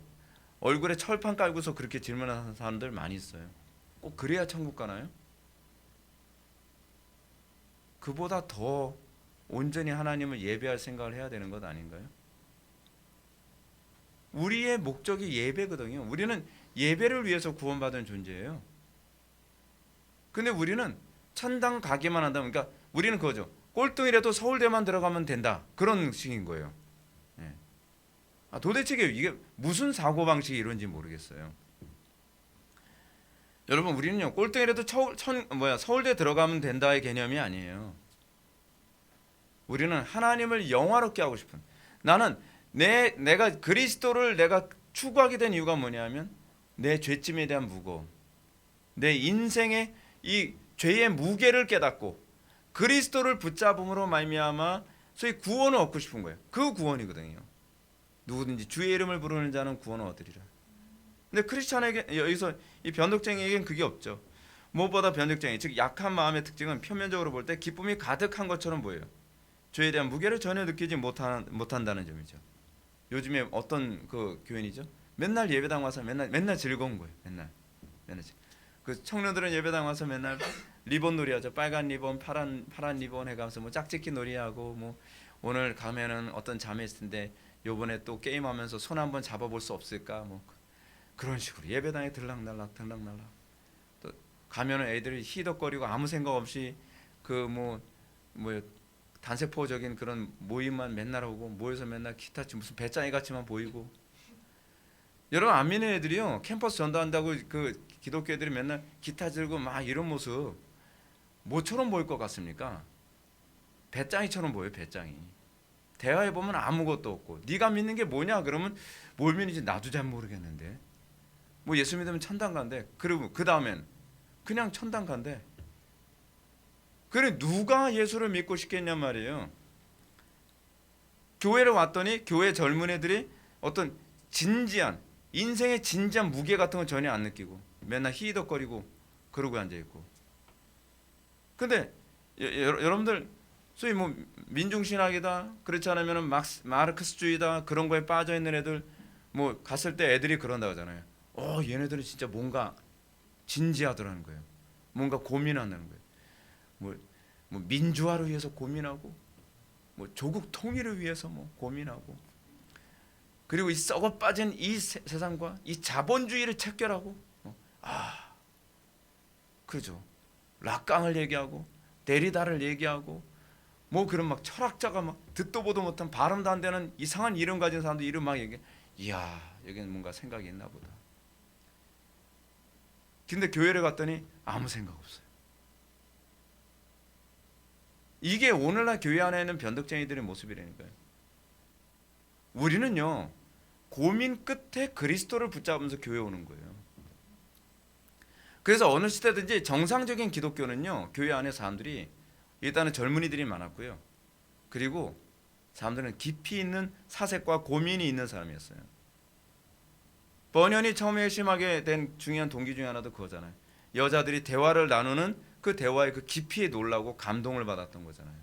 얼굴에 철판 깔고서 그렇게 질문하는 사람들 많이 있어요. 꼭 그래야 천국 가나요? 그보다 더 온전히 하나님을 예배할 생각을 해야 되는 것 아닌가요? 우리의 목적이 예배거든요. 우리는 예배를 위해서 구원받은 존재예요. 근데 우리는 천당 가기만 한다면, 그러니까 우리는 그거죠. 꼴등이라도 서울대만 들어가면 된다, 그런 식인 거예요. 예. 도대체 이게 무슨 사고방식이 이런지 모르겠어요. 여러분, 우리는요, 꼴등이라도 서울대 들어가면 된다의 개념이 아니에요. 우리는 하나님을 영화롭게 하고 싶은, 나는 내가 그리스도를 내가 추구하게 된 이유가 뭐냐면 내 죄짐에 대한 무거움, 내 인생의 이 죄의 무게를 깨닫고 그리스도를 붙잡음으로 말미암아 소위 구원을 얻고 싶은 거예요. 그 구원이거든요. 누구든지 주의 이름을 부르는 자는 구원을 얻으리라. 근데 크리스찬에게, 여기서 이 변덕쟁이에게는 그게 없죠. 무엇보다 변덕쟁이, 즉 약한 마음의 특징은 표면적으로 볼 때 기쁨이 가득한 것처럼 보여요. 죄에 대한 무게를 전혀 느끼지 못한다는 점이죠. 요즘에 어떤 그 교인이죠? 맨날 예배당 와서 맨날 즐거운 거예요. 맨날. 그 청년들은 예배당 와서 맨날 리본 놀이하죠. 빨간 리본, 파란 리본 해가면서 뭐 짝짓기 놀이하고, 뭐 오늘 가면은 어떤 자매 있을 텐데 요번에 또 게임하면서 손 한번 잡아볼 수 없을까, 뭐 그런 식으로 예배당에 들락날락. 또 가면은 애들이 희덕거리고 아무 생각 없이 그 뭐 단세포적인 그런 모임만 맨날 하고, 모여서 맨날 기타 치고 무슨 배짱이 같이만 보이고. 여러분, 안 믿는 애들이요, 캠퍼스 전도한다고 그 기독교 애들이 맨날 기타 들고 막 이런 모습 뭐처럼 보일 것 같습니까? 배짱이처럼 보여요. 배짱이. 대화해 보면 아무것도 없고, 네가 믿는 게 뭐냐 그러면 뭘 믿는지 나도 잘 모르겠는데, 뭐 예수 믿으면 천당 간대. 그리고 그 다음엔 그냥 천당 간대. 그래, 누가 예수를 믿고 싶겠냔 말이에요. 교회를 왔더니 교회 젊은 애들이 어떤 진지한 인생의 진지한 무게 같은 거 전혀 안 느끼고 맨날 히덕거리고 그러고 앉아 있고. 근데 여러분들 소위 뭐 민중신학이다, 그렇지 않으면 마르크스주의다, 그런 거에 빠져 있는 애들 뭐 갔을 때 애들이 그런다고 하잖아요. 얘네들은 진짜 뭔가 진지하더라는 거예요. 뭔가 고민한다는 거예요. 뭐 민주화를 위해서 고민하고, 뭐 조국 통일을 위해서 뭐 고민하고, 그리고 이 썩어 빠진 이 세상과 이 자본주의를 체결하고, 그죠? 락강을 얘기하고 데리다를 얘기하고, 뭐 그런 막 철학자가 막 듣도 보도 못한 발음도 안 되는 이상한 이름 가진 사람들 이름 막 얘기해. 이야, 여기는 뭔가 생각이 있나 보다. 근데 교회를 갔더니 아무 생각 없어요. 이게 오늘날 교회 안에 있는 변덕쟁이들의 모습이라니까요. 우리는요, 고민 끝에 그리스도를 붙잡으면서 교회 오는 거예요. 그래서 어느 시대든지 정상적인 기독교는요, 교회 안에 사람들이 일단은 젊은이들이 많았고요. 그리고 사람들은 깊이 있는 사색과 고민이 있는 사람이었어요. 번연이 처음에 심하게 된 중요한 동기 중에 하나도 그거잖아요. 여자들이 대화를 나누는 그 대화의 그 깊이에 놀라고 감동을 받았던 거잖아요.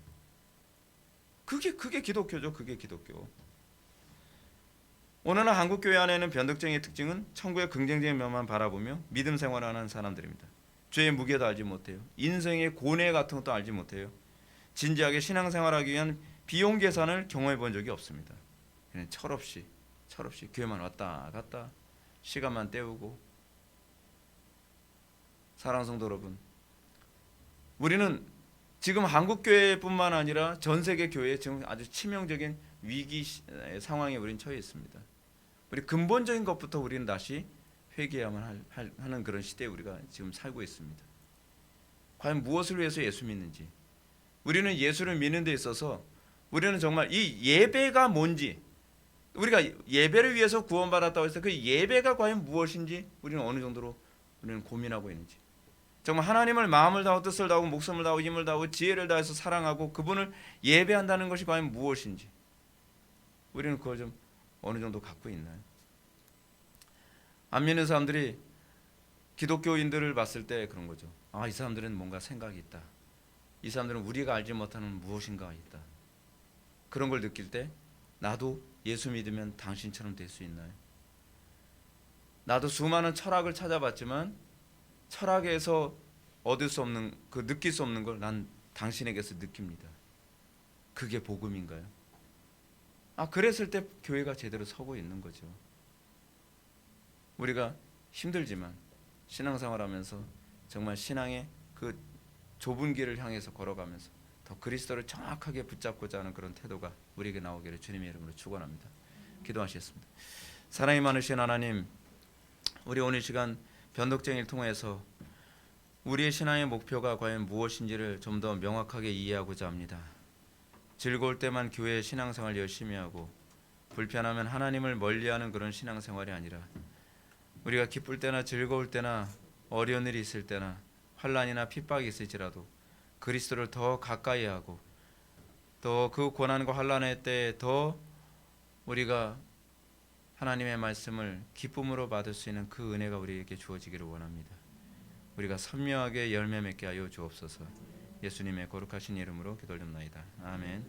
그게 기독교죠. 그게 기독교. 오늘날 한국 교회 안에 있는 변덕쟁이의 특징은 천국의 긍정적인 면만 바라보며 믿음 생활하는 사람들입니다. 죄의 무게도 알지 못해요. 인생의 고뇌 같은 것도 알지 못해요. 진지하게 신앙생활하기 위한 비용 계산을 경험해 본 적이 없습니다. 그냥 철없이 교회만 왔다 갔다 시간만 때우고. 사랑하는 성도 여러분, 우리는 지금 한국 교회뿐만 아니라 전 세계 교회에 지금 아주 치명적인 위기 상황에 우리는 처해 있습니다. 우리 근본적인 것부터 우리는 다시 회개해야만 하는 그런 시대에 우리가 지금 살고 있습니다. 과연 무엇을 위해서 예수 믿는지, 우리는 예수를 믿는 데 있어서 우리는 정말 이 예배가 뭔지, 우리가 예배를 위해서 구원받았다고 해서 그 예배가 과연 무엇인지 우리는 어느 정도로 우리는 고민하고 있는지, 정말 하나님을 마음을 다하고 뜻을 다하고 목숨을 다하고 힘을 다하고 지혜를 다해서 사랑하고 그분을 예배한다는 것이 과연 무엇인지 우리는 그걸 좀 어느 정도 갖고 있나요? 안 믿는 사람들이 기독교인들을 봤을 때 그런 거죠. 이 사람들은 뭔가 생각이 있다. 이 사람들은 우리가 알지 못하는 무엇인가 있다. 그런 걸 느낄 때 나도 예수 믿으면 당신처럼 될 수 있나요? 나도 수많은 철학을 찾아봤지만 느낄 수 없는 걸 난 당신에게서 느낍니다. 그게 복음인가요? 그랬을 때 교회가 제대로 서고 있는 거죠. 우리가 힘들지만 신앙생활하면서 정말 신앙의 그 좁은 길을 향해서 걸어가면서 더 그리스도를 정확하게 붙잡고자 하는 그런 태도가 우리에게 나오기를 주님의 이름으로 축원합니다. 기도하시겠습니다. 사랑이 많으신 하나님, 우리 오늘 시간 변덕쟁이를 통해서 우리의 신앙의 목표가 과연 무엇인지를 좀 더 명확하게 이해하고자 합니다. 즐거울 때만 교회 신앙생활 열심히 하고 불편하면 하나님을 멀리하는 그런 신앙생활이 아니라 우리가 기쁠 때나 즐거울 때나 어려운 일이 있을 때나 환난이나 핍박이 있을지라도 그리스도를 더 가까이 하고 또 그 고난과 환난의 때에 더 우리가 하나님의 말씀을 기쁨으로 받을 수 있는 그 은혜가 우리에게 주어지기를 원합니다. 우리가 선명하게 열매 맺게 하여 주옵소서. 예수님의 거룩하신 이름으로 기도드립니다. 아멘.